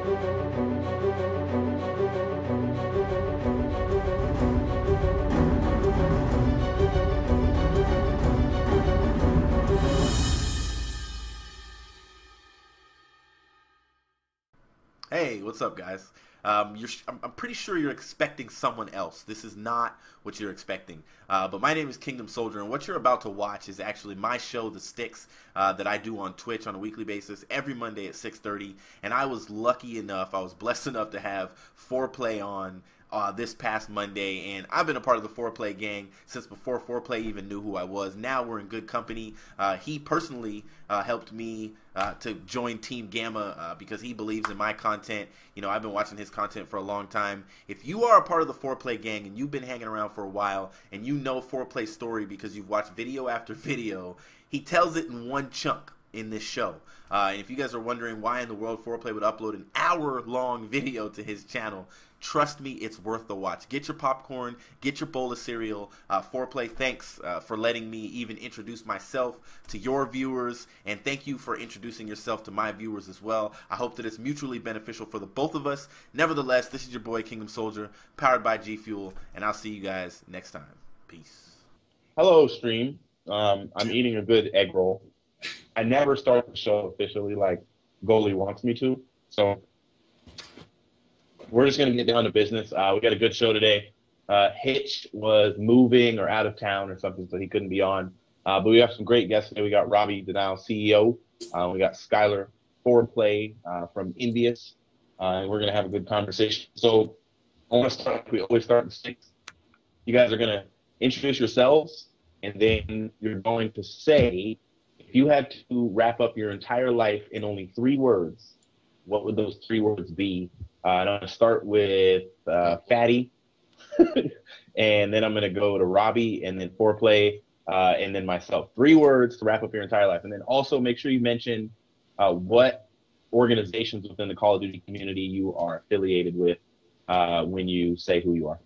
Hey, what's up, guys? I'm pretty sure you're expecting someone else. This is not what you're expecting. But my name is Kingdom Soldier, and what you're about to watch is actually my show, the STiKS, that I do on Twitch on a weekly basis every Monday at 6:30. And I was lucky enough, I was blessed enough to have FoRePLayy on this past Monday, and I've been a part of the ForePlay gang since before ForePlay even knew who I was. Now we're in good company. He personally helped me to join Team Gamma because he believes in my content. You know, I've been watching his content for a long time. If you are a part of the ForePlay gang and you've been hanging around for a while and you know ForePlay's story because you've watched video after video, he tells it in one chunk in this show. And if you guys are wondering why in the world ForePlay would upload an hour-long video to his channel, trust me, it's worth the watch. Get your popcorn, get your bowl of cereal. ForePlay, thanks for letting me even introduce myself to your viewers, and thank you for introducing yourself to my viewers as well. I hope that it's mutually beneficial for the both of us. Nevertheless, this is your boy Kingdom Soldier, powered by G Fuel, and I'll see you guys next time. Peace. Hello, stream. I'm eating a good egg roll. I never start the show officially like goalie wants me to, so we're just going to get down to business. We got a good show today. Hitch was moving or out of town or something, so he couldn't be on. But we have some great guests today. We got Robbie, the now CEO. We got Skylar, FoRePLayy from EnVyUs. And we're going to have a good conversation. So I want to start, we always start in STiKS. You guys are going to introduce yourselves, and then you're going to say, if you had to wrap up your entire life in only 3 words, what would those 3 words be? And I'm going to start with Fatty, and then I'm going to go to Robbie, and then FoRePLayy, and then myself. 3 words to wrap up your entire life. And then also make sure you mention what organizations within the Call of Duty community you are affiliated with when you say who you are.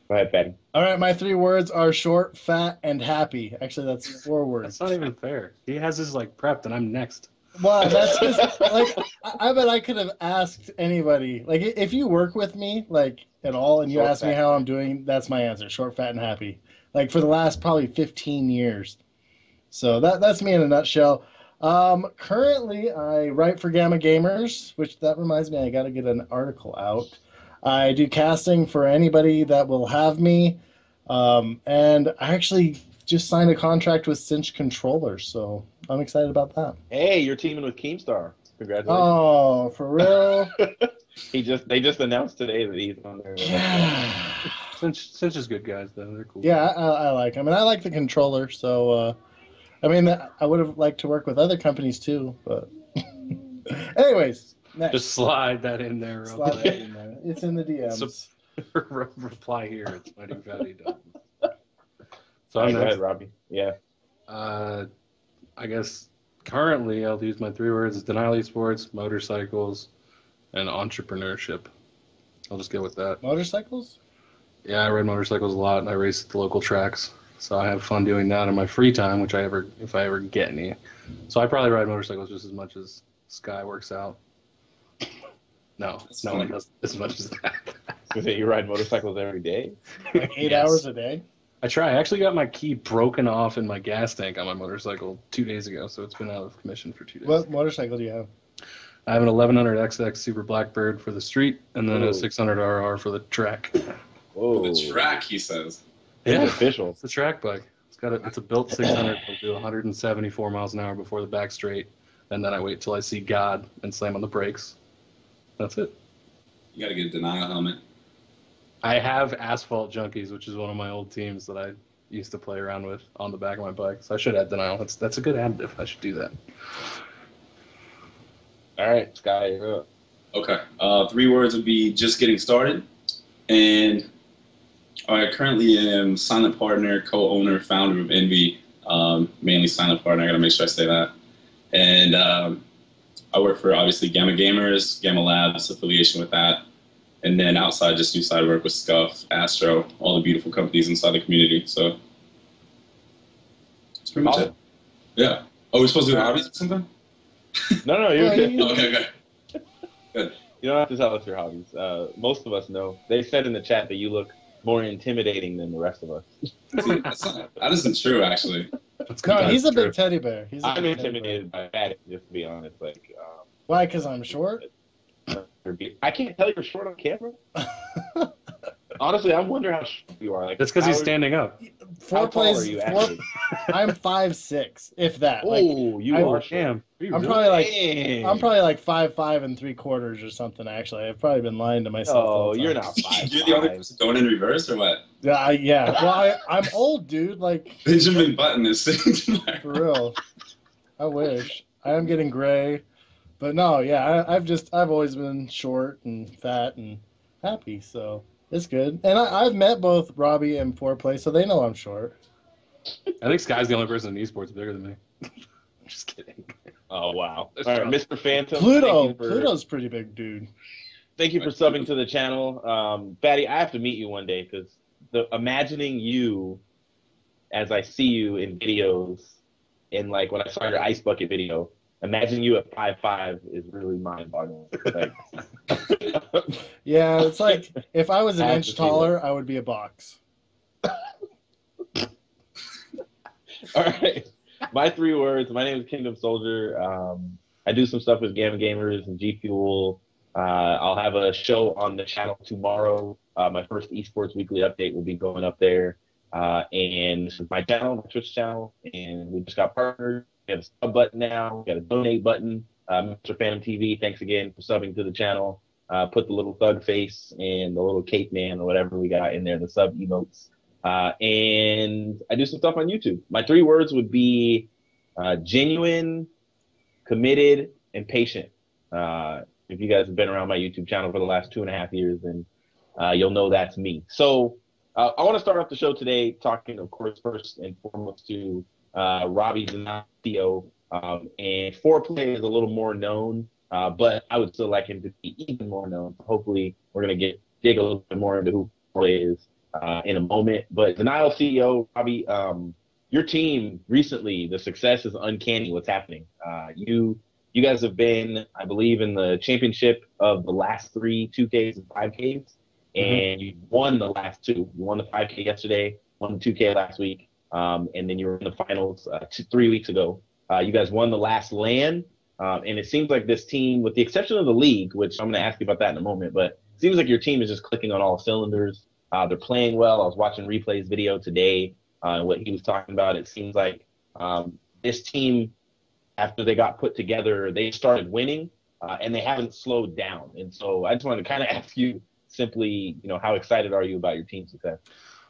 Go ahead, Fatty. All right, my 3 words are short, fat, and happy. Actually, that's 4 words. That's not even fair. He has his like prepped, and I'm next. Well, that's just like I bet I could have asked anybody. Like, if you work with me like at all, and you ask me how I'm doing, that's my answer: short, fat, and happy. Like for the last probably 15 years. So that's me in a nutshell. Currently, I write for Gamma Gamers, which that reminds me, I got to get an article out. I do casting for anybody that will have me, and I actually just signed a contract with Cinch Controllers, so I'm excited about that. Hey, you're teaming with Keemstar. Congratulations. Oh, for real? They just announced today that he's on there. Yeah. Cinch is good guys, though. They're cool. Yeah, I like them, and I like the controller. So, I mean, I would have liked to work with other companies too, but anyways. Next. Just slide that in there. Slide that in there. It's in the DMs. Reply here. It's Mighty Fatty done. So I'm next, Robbie. Yeah. I guess currently I'll use my 3 words: denial esports, motorcycles, and entrepreneurship. I'll just go with that. Motorcycles? Yeah, I ride motorcycles a lot, and I race at the local tracks. So I have fun doing that in my free time, if I ever get any. So I probably ride motorcycles just as much as Sky works out. No one does as much as that. You ride motorcycles every day? Like 8 hours a day? I try. I actually got my key broken off in my gas tank on my motorcycle 2 days ago, so it's been out of commission for 2 days. What motorcycle do you have? I have an 1100XX Super Blackbird for the street, and then a 600RR for the track. Whoa. For the track, he says. Yeah, it's official. It's a track bike. It's a built 600. It'll do 174 miles an hour before the back straight, and then I wait till I see God and slam on the brakes. That's it. You got to get a denial helmet. I have Asphalt Junkies, which is one of my old teams that I used to play around with on the back of my bike. So I should add denial. That's a good additive. I should do that. All right, Sky, you're up. Okay. 3 words would be just getting started. And I currently am silent partner, co-owner, founder of EnVy. Mainly silent partner. I got to make sure I say that. And I work for, obviously, Gamma Gamers, Gamma Labs, affiliation with that. And then outside, just do side work with Scuff, Astro, all the beautiful companies inside the community. So that's pretty much it. Yeah. Oh, we're supposed to do hobbies or something? No, you're good. Okay. Good. You don't have to tell us your hobbies. Most of us know. They said in the chat that you look more intimidating than the rest of us. See, that isn't true, actually. No, he's a big teddy bear. I'm intimidated by that, just to be honest. Like, why? Because I'm short? I can't tell you're short on camera. Honestly, I wonder how short you are. Like, that's because he's standing up. How tall are you actually? I'm 5'6", if that. Oh, you are short. I'm probably like 5'5" and 3/4 or something. Actually, I've probably been lying to myself. Oh, you're not 5'5". You're the only person going in reverse, or what? Yeah. Well, I'm old, dude. Like Benjamin Button is sitting tomorrow. For real. I wish. I am getting gray, but no, yeah. I've always been short and fat and happy, so it's good. And I've met both Robbie and Foreplay, so they know I'm short. I think Sky's the only person in esports bigger than me. Just kidding. Oh, wow. All right, Mr. Phantom. Pluto's pretty big, dude. Thank you for subbing to the channel. Fatty, I have to meet you one day because imagining you as I see you in videos, and like when I saw your ice bucket video, imagine you at 5'5" is really mind-boggling. Like, yeah, it's like if I was an inch taller, I would be a box. All right. My 3 words. My name is Kingdom Soldier. I do some stuff with Gamma Gamers and G Fuel. I'll have a show on the channel tomorrow. My first Esports weekly update will be going up there. And this is my channel, my Twitch channel. And we just got partnered. We have a sub button now. We got a donate button. Mr. Phantom TV, thanks again for subbing to the channel. Put the little thug face and the little caveman or whatever we got in there, the sub emotes. And I do some stuff on YouTube. My 3 words would be genuine, committed, and patient. If you guys have been around my YouTube channel for the last 2.5 years, then you'll know that's me. So I want to start off the show today talking, of course, first and foremost to Robbie, the CEO. And FoRePLayy is a little more known, but I would still like him to be even more known. Hopefully, we're going to dig a little bit more into who FoRePLayy is in a moment. But Denial CEO, Robbie, your team recently, the success is uncanny what's happening. You guys have been, I believe, in the championship of the last 3 2Ks and 5Ks, and you won the last 2. You won the 5K yesterday, won the 2K last week, and then you were in the finals 3 weeks ago. You guys won the last LAN, and it seems like this team, with the exception of the league, which I'm going to ask you about that in a moment, but it seems like your team is just clicking on all cylinders. They're playing well. I was watching Replay's video today, and what he was talking about. It seems like this team, after they got put together, they started winning, and they haven't slowed down. And so I just wanted to kind of ask you simply, how excited are you about your team's success?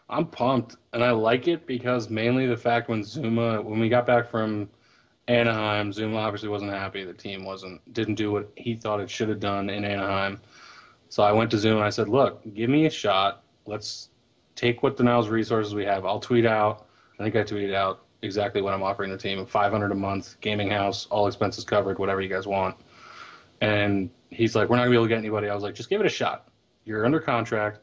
I'm pumped, and I like it because mainly the fact when we got back from Anaheim, Zuma obviously wasn't happy. The team didn't do what he thought it should have done in Anaheim. So I went to Zuma and I said, look, give me a shot. Let's take what Denial's resources we have. I'll tweet out. I think I tweeted out exactly what I'm offering the team: $500 a month, gaming house, all expenses covered, whatever you guys want. And he's like, we're not gonna be able to get anybody. I was like, just give it a shot. You're under contract.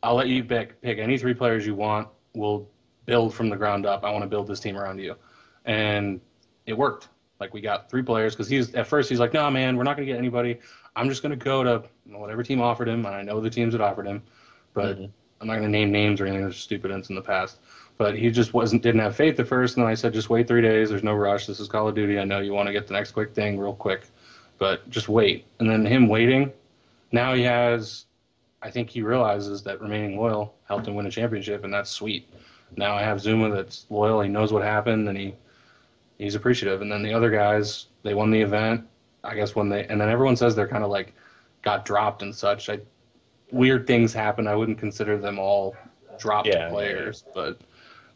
I'll let you pick any 3 players you want. We'll build from the ground up. I want to build this team around you. And it worked. Like, we got 3 players because at first he's like, no, man, we're not gonna get anybody. I'm just gonna go to whatever team offered him, and I know the teams that offered him, but I'm not gonna name names or anything. There's stupid ends in the past. But he just didn't have faith at first, and then I said, just wait 3 days. There's no rush. This is Call of Duty. I know you want to get the next quick thing real quick, but just wait. And then him waiting, now he has, I think he realizes that remaining loyal helped him win a championship, and that's sweet. Now I have Zuma that's loyal. He knows what happened, and he's appreciative. And then the other guys, they won the event. I guess and then everyone says they're kind of like got dropped and such. Weird things happen. I wouldn't consider them all dropped players, but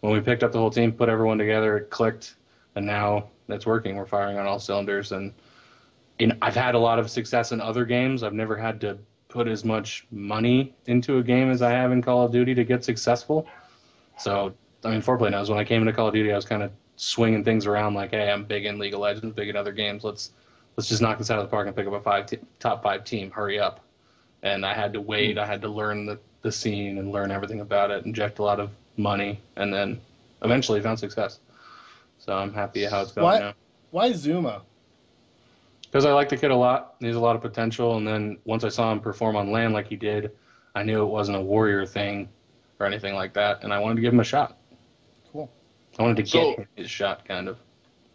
when we picked up the whole team, put everyone together, it clicked, and now it's working. We're firing on all cylinders, and I've had a lot of success in other games. I've never had to put as much money into a game as I have in Call of Duty to get successful. So, I mean, FoRePLayy knows when I came into Call of Duty, I was kind of swinging things around like, hey, I'm big in League of Legends, big in other games. Let's just knock this out of the park and pick up a top 5 team. Hurry up. And I had to wait. I had to learn the scene and learn everything about it, inject a lot of money, and then eventually found success. So I'm happy how it's going now. Why Zuma? Because I like the kid a lot. He has a lot of potential. And then once I saw him perform on LAN like he did, I knew it wasn't a Warrior thing or anything like that. And I wanted to give him a shot. Cool. I wanted to get him his shot, kind of.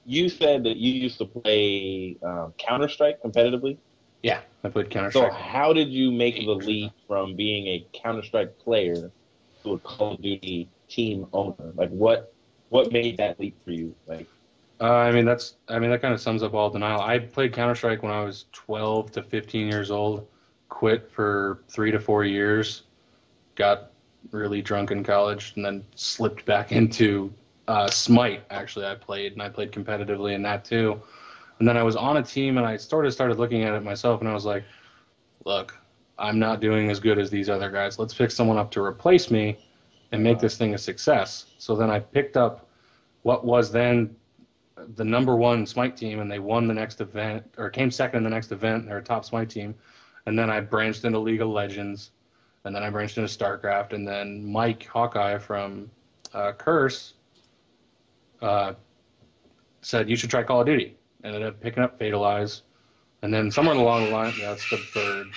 You said that you used to play Counter-Strike competitively. Yeah, I played Counter-Strike. So how did you make the leap from being a Counter-Strike player to a Call of Duty team owner? Like, what made that leap for you? Like, that kind of sums up all denial. I played Counter-Strike when I was 12 to 15 years old, quit for 3 to 4 years, got really drunk in college, and then slipped back into Smite. Actually, I played competitively in that too. And then I was on a team, and I started looking at it myself, and I was like, look, I'm not doing as good as these other guys. Let's pick someone up to replace me and make this thing a success. So then I picked up what was then the #1 Smite team, and they won the next event, or came second in the next event. They're a top Smite team. And then I branched into League of Legends, and then I branched into StarCraft, and then Mike Hawkeye from Curse said, you should try Call of Duty. Ended up picking up Fatalize, and then somewhere along the line, that's the bird.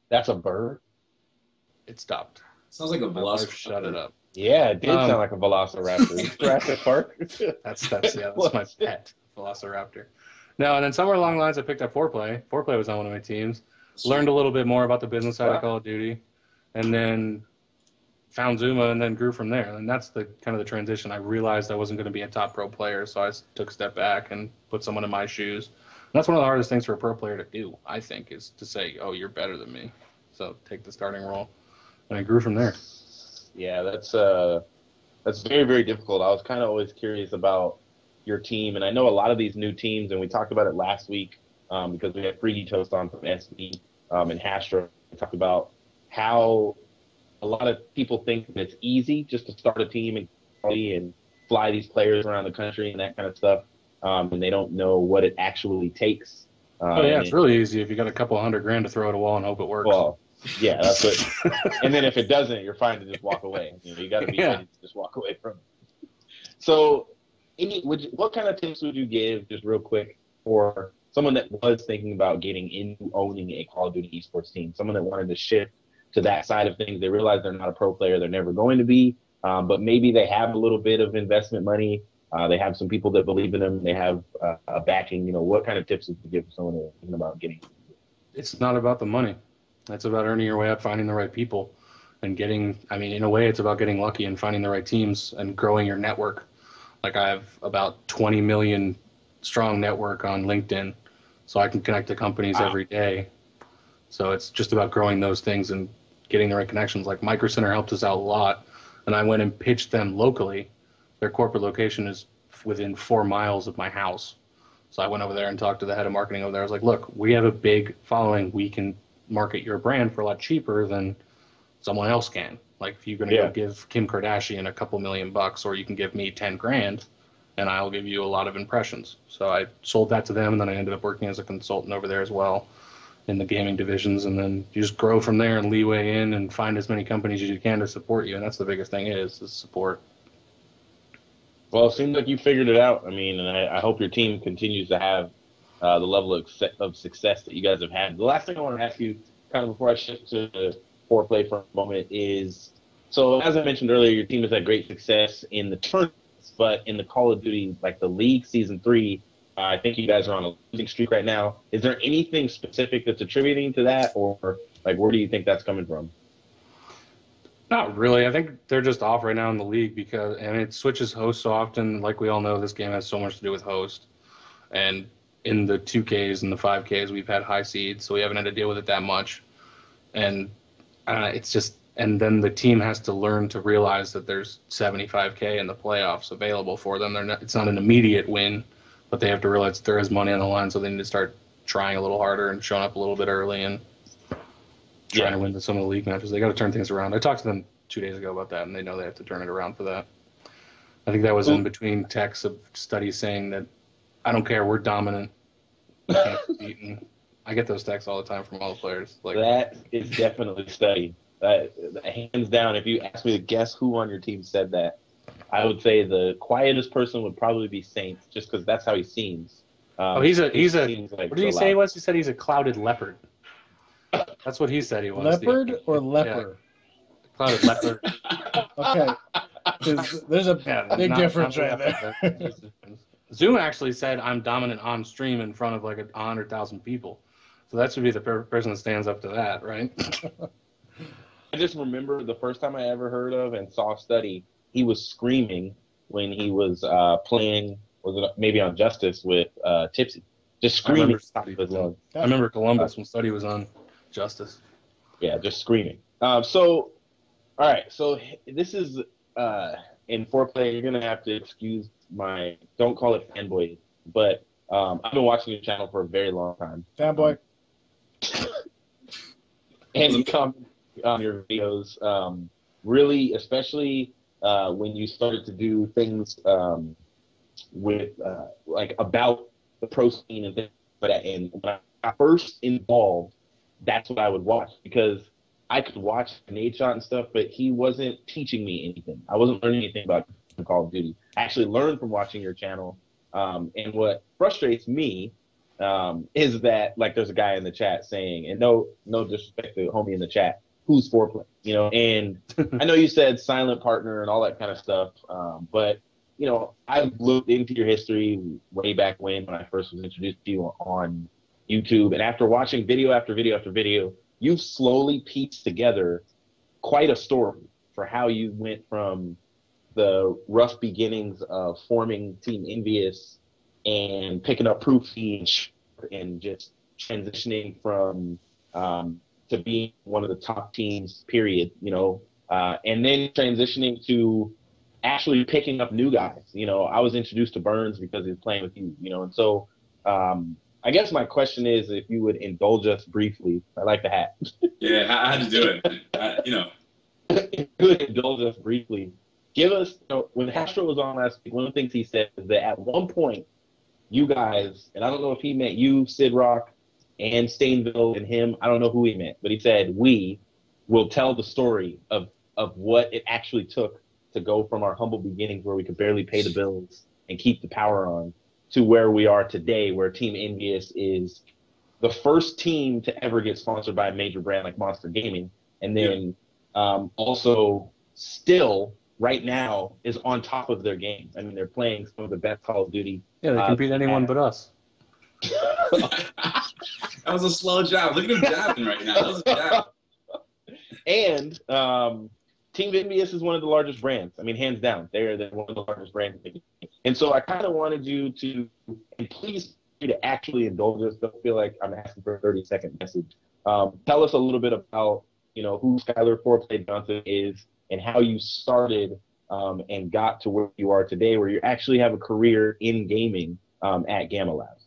That's a bird? It stopped. Sounds like a velociraptor. Shut it up. Yeah, it did sound like a velociraptor. Jurassic Park. That's my pet, Velociraptor. No, and then somewhere along the lines, I picked up FoRePLayy. FoRePLayy was on one of my teams. Learned a little bit more about the business side of Call of Duty, and then found Zuma, and then grew from there. And that's the kind of the transition. I realized I wasn't going to be a top pro player, so I took a step back and put someone in my shoes. And that's one of the hardest things for a pro player to do, I think, is to say, oh, you're better than me, so take the starting role. And I grew from there. Yeah, that's very, very difficult. I was kind of always curious about your team, and I know a lot of these new teams, and we talked about it last week because we had Freaky Toast on from SD and Hastra. We talked about how a lot of people think that it's easy just to start a team and fly these players around the country and that kind of stuff, and they don't know what it actually takes. It's really easy if you got a couple $100,000 to throw at a wall and hope it works. Well, yeah, that's it. And then if it doesn't, you're fine to just walk away. You got to be ready to just walk away from it. So, what kind of tips would you give, just real quick, for someone that was thinking about getting into owning a Call of Duty esports team, someone that wanted to shift to that side of things? They realize they're not a pro player, they're never going to be, but maybe they have a little bit of investment money. They have some people that believe in them. They have a backing. What kind of tips would you give someone that's thinking about getting? It's not about the money. It's about earning your way up, finding the right people, and in a way, it's about getting lucky and finding the right teams and growing your network. Like, I have about 20 million strong network on LinkedIn, so I can connect to companies every day. So it's just about growing those things and getting the right connections. Like, Micro Center helped us out a lot, and I went and pitched them locally. Their corporate location is within 4 miles of my house. So I went over there and talked to the head of marketing over there. I was like, look, we have a big following. We can market your brand for a lot cheaper than someone else can. Like, if you're going to go give Kim Kardashian a couple $1,000,000, or you can give me 10 grand and I'll give you a lot of impressions. So I sold that to them, and then I ended up working as a consultant over there as well in the gaming divisions. And then you just grow from there and leeway in and find as many companies as you can to support you. And that's the biggest thing is support. Well, it seems like you figured it out. And I hope your team continues to have the level of success that you guys have had. The last thing I want to ask you, kind of before I shift to ForePlay for a moment, is, so as I mentioned earlier, your team has had great success in the tournaments, but in the Call of Duty, like the League Season 3, I think you guys are on a losing streak right now. Is there anything specific that's attributing to that, or like where do you think that's coming from? Not really. I think they're just off right now in the league and it switches hosts so often. Like we all know, this game has so much to do with host. And in the 2Ks and the 5Ks, we've had high seeds, so we haven't had to deal with it that much. And it's just, and then the team has to learn to realize that there's 75K in the playoffs available for them. It's not an immediate win, but they have to realize there is money on the line, so they need to start trying a little harder and showing up a little bit early and trying to win some of the league matches. They got to turn things around. I talked to them 2 days ago about that, and they know they have to turn it around for that. I think that was in between texts of studies saying that I don't care, we're dominant. We can't be beaten. I get those texts all the time from all the players. Like, that is definitely study. Hands down, if you ask me to guess who on your team said that, I would say the quietest person would probably be Saints, just because that's how he seems. He's a. Seems like What did he say he was? He said he's a clouded leopard. That's what he said he was. Leopard or leper? Yeah, clouded leopard. Okay. There's a big difference right there. Zoom actually said I'm dominant on stream in front of like 100,000 people. So that should be the person that stands up to that, right? I just remember the first time I ever heard of and saw Study, he was screaming when he was playing, was it maybe on Justice with Tipsy. Just screaming. I remember Columbus when Study was on Justice. Yeah, just screaming. So, all right. So this is in ForePlay. You're gonna have to excuse my, don't call it fanboy, but I've been watching your channel for a very long time. Fanboy. And you comment on your videos, really, especially when you started to do things with like about the pro scene and things like that. And when I first involved, that's what I would watch, because I could watch Nade Shot and stuff, but he wasn't teaching me anything. I wasn't learning anything about Call of Duty. I actually learned from watching your channel. And what frustrates me is that, like, there's a guy in the chat saying, and no disrespect to homie in the chat, who's Foreplay? You know, and I know you said silent partner and all that kind of stuff, but you know, I've looked into your history way back when I first was introduced to you on YouTube, and after watching video after video after video, you've slowly pieced together quite a story for how you went from the rough beginnings of forming Team EnVyUs and picking up Proofy and just transitioning from to being one of the top teams, period, you know, and then transitioning to actually picking up new guys. You know, I was introduced to Burns because he was playing with you, you know, and so I guess my question is if you would indulge us briefly. I like the hat. Yeah, I had to do it. You know. If you would indulge us briefly. Give us, you know, when Astro was on last week, one of the things he said is that at one point, you guys, and I don't know if he meant you, Sid Rock, and Stainville and him, I don't know who he meant, but he said, we will tell the story of what it actually took to go from our humble beginnings where we could barely pay the bills and keep the power on to where we are today, where Team EnVyUs is the first team to ever get sponsored by a major brand like Monster Gaming. And then also still right now is on top of their game. I mean, they're playing some of the best Call of Duty. Yeah, they can beat anyone but us. That was a slow jab. Look at him jabbing right now. That was a jab. And Team EnVyUs is one of the largest brands. I mean, hands down, they're one of the largest brands. And so I kind of wanted you to, and please to actually indulge us. Don't feel like I'm asking for a 30-second message. Tell us a little bit about, you know, who Skylar ForePlay Johnson is and how you started and got to where you are today, where you actually have a career in gaming at Gamma Labs.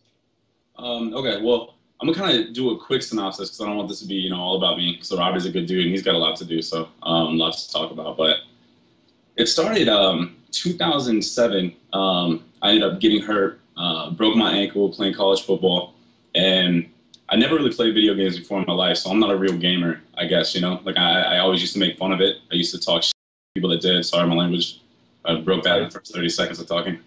Okay, well, I'm gonna kind of do a quick synopsis because I don't want this to be, you know, all about me. So Robbie's a good dude and he's got a lot to do, so lots to talk about. But it started 2007. I ended up getting hurt, broke my ankle playing college football, and I never really played video games before in my life, so I'm not a real gamer, I guess, you know? Like, I always used to make fun of it. I used to talk shit to people that did. Sorry, my language. I broke that in the first 30 seconds of talking.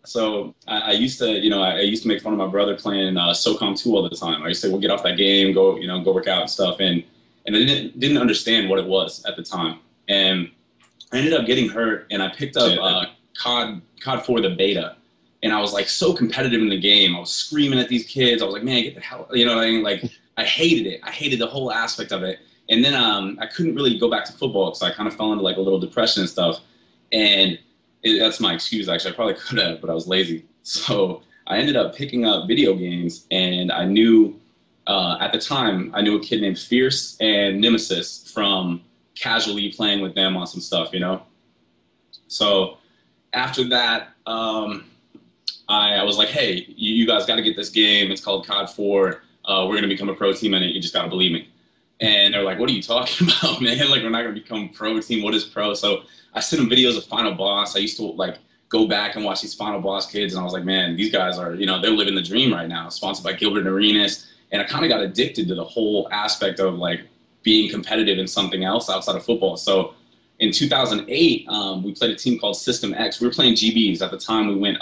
So I used to, you know, I used to make fun of my brother playing SOCOM 2 all the time. I used to say, well, get off that game, go, you know, go work out and stuff. And I didn't understand what it was at the time. And I ended up getting hurt, and I picked up COD 4, the beta. And I was like so competitive in the game. I was screaming at these kids. I was like, man, get the hell, you know what I mean? Like, I hated it. I hated the whole aspect of it. And then I couldn't really go back to football because I kind of fell into like a little depression and stuff. And that's my excuse, actually. I probably could have, but I was lazy. So I ended up picking up video games, and I knew, at the time, I knew a kid named Fierce and Nemesis from casually playing with them on some stuff, you know? So after that, I was like, hey, you guys got to get this game. It's called COD 4. We're going to become a pro team in it. You just got to believe me. And they're like, what are you talking about, man? Like, we're not going to become pro team. What is pro? So I sent them videos of Final Boss. I used to, like, go back and watch these Final Boss kids. And I was like, man, these guys are, you know, they're living the dream right now. Sponsored by Gilbert and Arenas. And I kind of got addicted to the whole aspect of, like, being competitive in something else outside of football. So in 2008, we played a team called System X. We were playing GBs. At the time, we went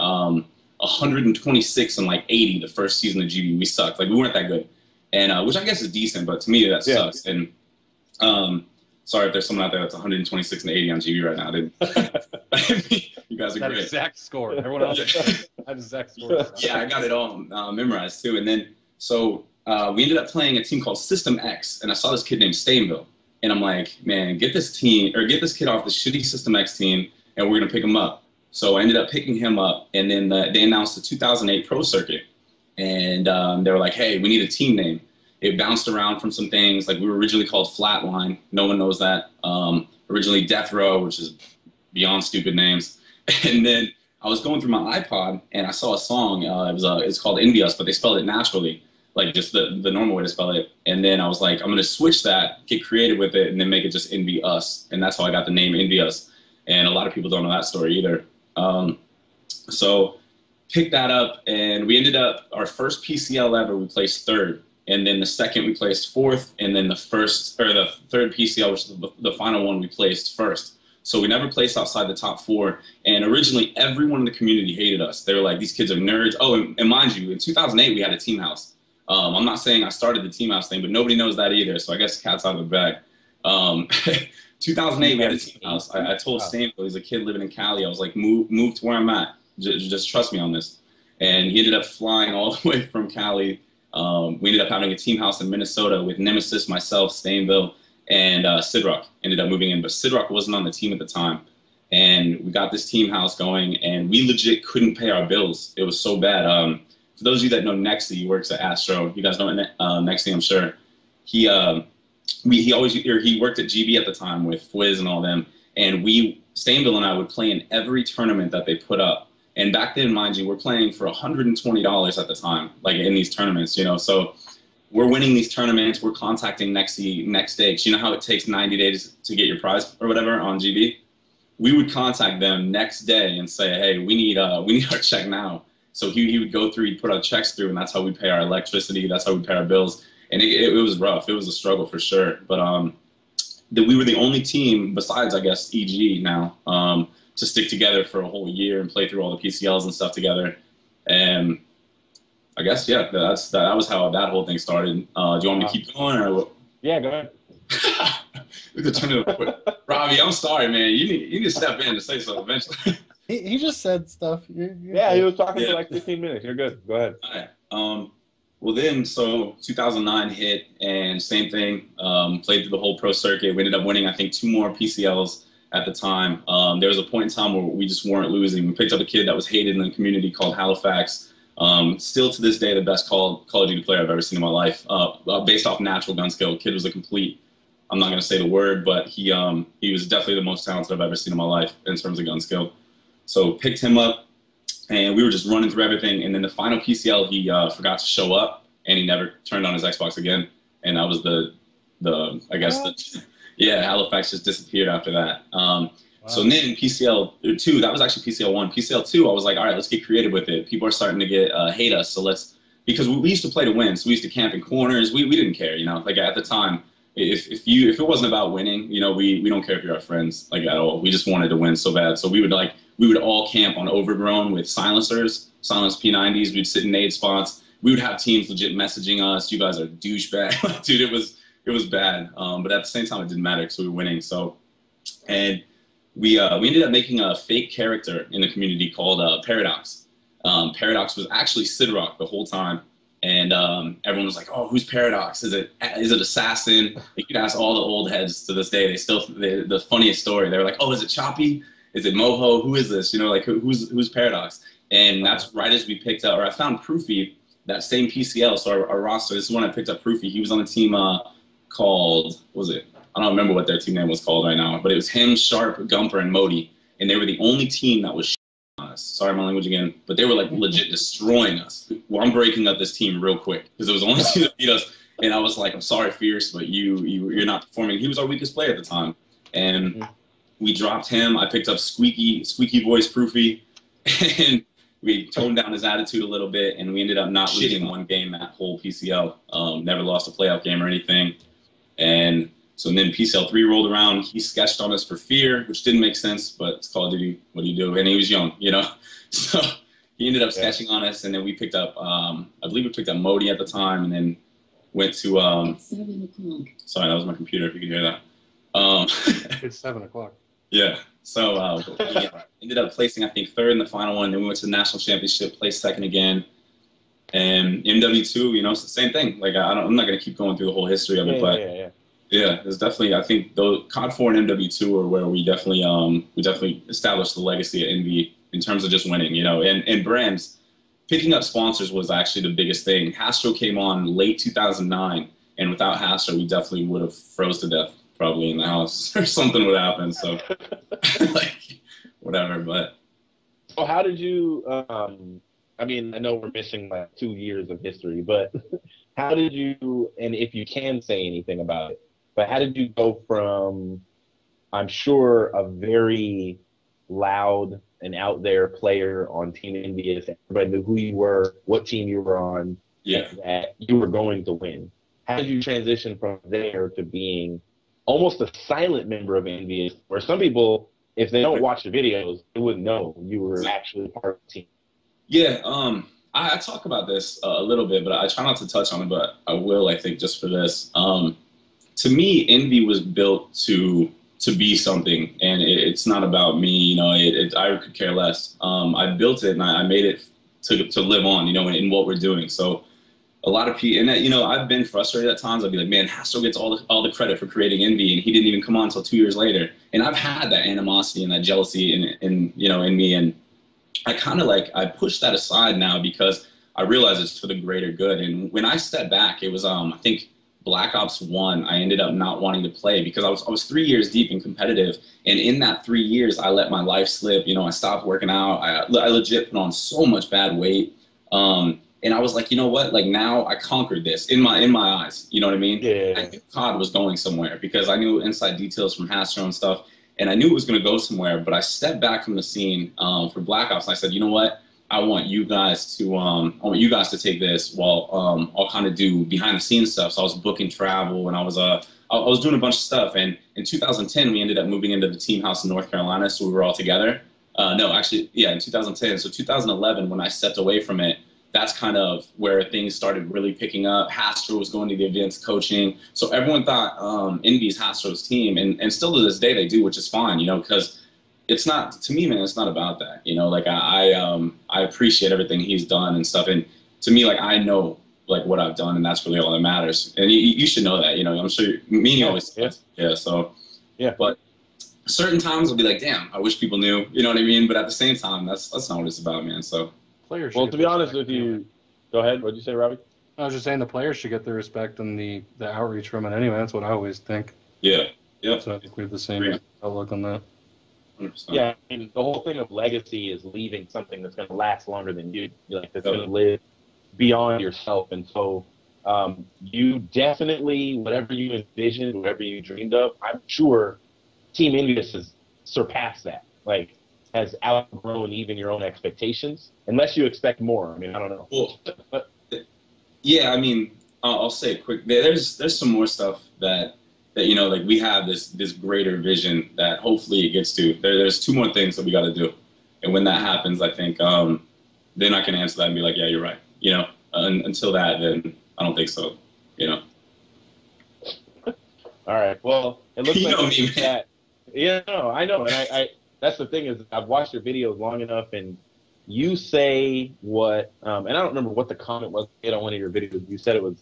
126 and like 80 the first season of GB. We sucked. Like we weren't that good, and which I guess is decent, but to me that sucks. And sorry if there's someone out there that's 126 and 80 on GB right now. You guys are that great. Exact score. Everyone else had exact score. Yeah, I got it all memorized too. And then so we ended up playing a team called System X, and I saw this kid named Stainville, and I'm like, man, get this kid off the shitty System X team, and we're gonna pick him up. So I ended up picking him up, and then they announced the 2008 Pro Circuit, and they were like, hey, we need a team name. It bounced around from some things, like we were originally called Flatline. No one knows that. Originally Death Row, which is beyond stupid names. And then I was going through my iPod, and I saw a song. It's called EnVyUs, but they spelled it naturally, like just the normal way to spell it. And then I was like, I'm going to switch that, get creative with it, and then make it just EnVyUs. And that's how I got the name EnVyUs. And a lot of people don't know that story either. So picked that up, and we ended up, our first PCL ever, we placed 3rd. And then the second we placed 4th, and then the third PCL, which is the final one, we placed 1st. So we never placed outside the top 4. And originally, everyone in the community hated us. They were like, these kids are nerds. Oh, and mind you, in 2008, we had a team house. I'm not saying I started the team house thing, but nobody knows that either. So I guess cat's out of the bag. 2008, we had a team house. I told Stanley, he's a kid living in Cali. I was like, move to where I'm at. Just trust me on this. And he ended up flying all the way from Cali. We ended up having a team house in Minnesota with Nemesis, myself, Stainville, and Sidrock ended up moving in. But Sidrock wasn't on the team at the time. And we got this team house going, and we legit couldn't pay our bills. It was so bad. For those of you that know Nexty, he works at Astro. You guys know Nexty, I'm sure. He worked at GB at the time with Fwiz and all them. And Stainville and I would play in every tournament that they put up. And back then, mind you, we're playing for $120 at the time, like in these tournaments, you know. So we're winning these tournaments. We're contacting Nexty next day. You know how it takes 90 days to get your prize or whatever on GB? We would contact them next day and say, hey, we need our check now. So he would go through, he'd put our checks through, and that's how we pay our electricity. That's how we pay our bills. And it was rough. It was a struggle for sure. But we were the only team, besides, I guess, EG now, to stick together for a whole year and play through all the PCLs and stuff together. And I guess, yeah, that was how that whole thing started. Do you want me to keep going? Or? Yeah, go ahead. We could turn it over. Robbie, I'm sorry, man. You need to step in to say something eventually. He just said stuff. You're yeah, he was talking for like 15 minutes. You're good. Go ahead. All right. Well, then, so 2009 hit, and same thing, played through the whole pro circuit. We ended up winning, I think, 2 more PCLs at the time. There was a point in time where we just weren't losing. We picked up a kid that was hated in the community called Halifax. Still to this day, the best Call of Duty player I've ever seen in my life. Based off natural gun skill, kid was a complete, I'm not going to say the word, but he was definitely the most talented I've ever seen in my life in terms of gun skill. So picked him up, and we were just running through everything. And then the final PCL, he forgot to show up, and he never turned on his Xbox again. And that was Halifax just disappeared after that. Wow. So then PCL 2, that was actually PCL 1. PCL 2, I was like, all right, let's get creative with it. People are starting to hate us, so because we used to play to win. So we used to camp in corners. We didn't care, you know. Like at the time, if it wasn't about winning, you know, we don't care if you're our friends, like at all. We just wanted to win so bad. So we would all camp on Overgrown with silencers, silenced P90s. We'd sit in nade spots. We would have teams legit messaging us, you guys are douchebag. Dude, it was bad. But at the same time, it didn't matter because we were winning. So, and we ended up making a fake character in the community called Paradox. Paradox was actually Sidrock the whole time. And everyone was like, oh, who's Paradox? Is it Assassin? You could ask all the old heads to this day. The funniest story. They were like, oh, is it Choppy? Is it Moho? Who is this? You know, like who's Paradox? And that's right as we picked up, or I found Proofy, that same PCL. So our roster, this is when I picked up Proofy. He was on the team called, what was it? I don't remember what their team name was called right now, but it was him, Sharp, Gumper, and Modi. And they were the only team that was on us. Sorry, my language again. But they were like legit destroying us. Well, I'm breaking up this team real quick because it was the only team that beat us. And I was like, I'm sorry, Fierce, but you're not performing. He was our weakest player at the time. And we dropped him. I picked up Squeaky Voice Proofy. And we toned down his attitude a little bit. And we ended up not losing one game that whole PCL. Never lost a playoff game or anything. And so then PCL 3 rolled around. He sketched on us for Fear, which didn't make sense, but it's Call of Duty. What do you do? And he was young, you know. So he ended up sketching on us, and then we picked up, I believe we picked up Modi at the time, and then went to, sorry, that was my computer, if you can hear that. It's 7 o'clock. Yeah. So we ended up placing, I think, third in the final one. Then we went to the national championship, placed second again. And MW2, you know, it's the same thing. Like, I'm not going to keep going through the whole history of it, but yeah, there's definitely, I think, those COD 4 and MW2 are where we definitely established the legacy at Envy in terms of just winning, you know, and brands. Picking up sponsors was actually the biggest thing. Hastro came on late 2009, and without Hastro, we definitely would have froze to death probably in the house or something would happen. So, like, whatever. But so, how did you? I mean, I know we're missing like 2 years of history, but how did you? And if you can say anything about it, but how did you go from? I'm sure a very loud and out there player on Team EnVyUs. Everybody knew who you were, what team you were on, and that you were going to win. How did you transition from there to being almost a silent member of EnVyUs, where some people, if they don't watch the videos, they wouldn't know you were actually part of the team? Yeah, I talk about this a little bit, but I try not to touch on it, but I will, I think, just for this. To me, Envy was built to be something, and it's not about me, you know, I could care less. I built it and I made it to live on, you know, in what we're doing. So a lot of people, and that, you know, I've been frustrated at times. I'll be like, man, Hastro gets all the credit for creating Envy, and he didn't even come on until 2 years later. And I've had that animosity and that jealousy in you know, in me, and I kind of like, I push that aside now because I realize it's for the greater good. And when I stepped back, it was, I think, Black Ops 1, I ended up not wanting to play because I was 3 years deep in competitive. And in that 3 years, I let my life slip. You know, I stopped working out. I legit put on so much bad weight. And I was like, you know what? Like, now I conquered this in my eyes. You know what I mean? Yeah. I knew COD was going somewhere because I knew inside details from Hastro and stuff. And I knew it was going to go somewhere. But I stepped back from the scene for Black Ops. And I said, you know what? I want you guys to take this while I'll kind of do behind the scenes stuff. So I was booking travel, and I was doing a bunch of stuff. And in 2010, we ended up moving into the team house in North Carolina, so we were all together. No, actually, yeah, in 2010. So 2011, when I stepped away from it, that's kind of where things started really picking up. Hastro was going to the events, coaching. So everyone thought Envy's Hastro's team, and still to this day they do, which is fine, you know, because it's not, to me, man, it's not about that, you know, like I appreciate everything he's done and stuff. And to me, like, I know like what I've done, and that's really all that matters. And you should know that, you know, I'm sure me always, so, but certain times I'll be like, damn, I wish people knew, you know what I mean? But at the same time, that's not what it's about, man. So players. Well, to be honest with you, go ahead. What'd you say, Robbie? I was just saying the players should get the respect and the outreach from it anyway. That's what I always think. Yeah. So I think we have the same outlook on that. 100%. Yeah, I mean, the whole thing of legacy is leaving something that's going to last longer than you. Like, that's going to live beyond yourself. And so you definitely, whatever you envisioned, whatever you dreamed of, I'm sure Team EnVyUs has surpassed that. Like, has outgrown even your own expectations, unless you expect more. I mean, I don't know. Well, yeah, I mean, I'll say it quick. There's some more stuff that you know, like, we have this greater vision that hopefully it gets to. There's 2 more things that we got to do, and when that happens, I think then I can answer that and be like, yeah, you're right. You know, until that, then I don't think so. You know. All right. Well, it looks You like know me, man. that. Yeah, no, I know, and I that's the thing, is I've watched your videos long enough, and you say what, and I don't remember what the comment was on one of your videos. You said it was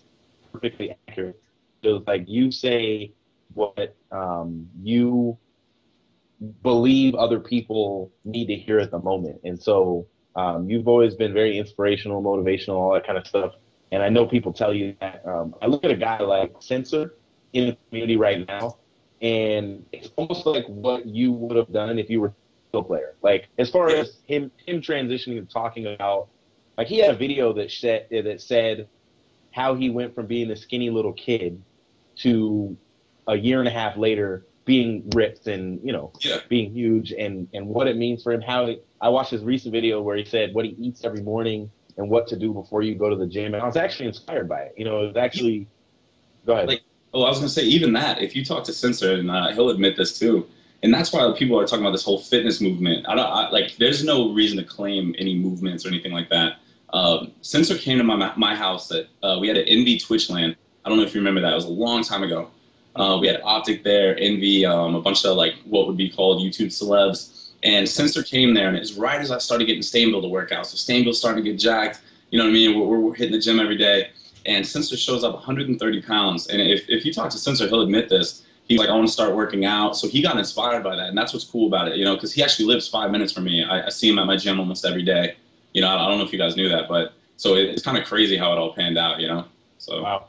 perfectly accurate. It was like, you say what you believe other people need to hear at the moment. And so you've always been very inspirational, motivational, all that kind of stuff. And I know people tell you that. I look at a guy like Sensor in the community right now, and it's almost like what you would have done if you were a player. Like, as far as him transitioning and talking about, like, he had a video that said how he went from being a skinny little kid to a year and a half later being ripped and, you know, being huge, and what it means for him. I watched his recent video where he said what he eats every morning and what to do before you go to the gym. And I was actually inspired by it. You know, it was actually, go ahead. Like, I was going to say, even that, if you talk to Sensor, and he'll admit this too, And that's why people are talking about this whole fitness movement. Like, there's no reason to claim any movements or anything like that. Sensor came to my house that we had an EnVy Twitch LAN. I don't know if you remember that. It was a long time ago. We had Optic there, EnVy, a bunch of like what would be called YouTube celebs. And Sensor came there, and it's right as I started getting Stainville to work out. So Stainville's starting to get jacked. You know what I mean? We're hitting the gym every day. And Sensor shows up 130 pounds. And if you talk to Sensor, he'll admit this. He's like, I want to start working out. So he got inspired by that. And that's what's cool about it, you know, because he actually lives 5 minutes from me. I see him at my gym almost every day. You know, I don't know if you guys knew that, but so it's kind of crazy how it all panned out, you know? So. Wow.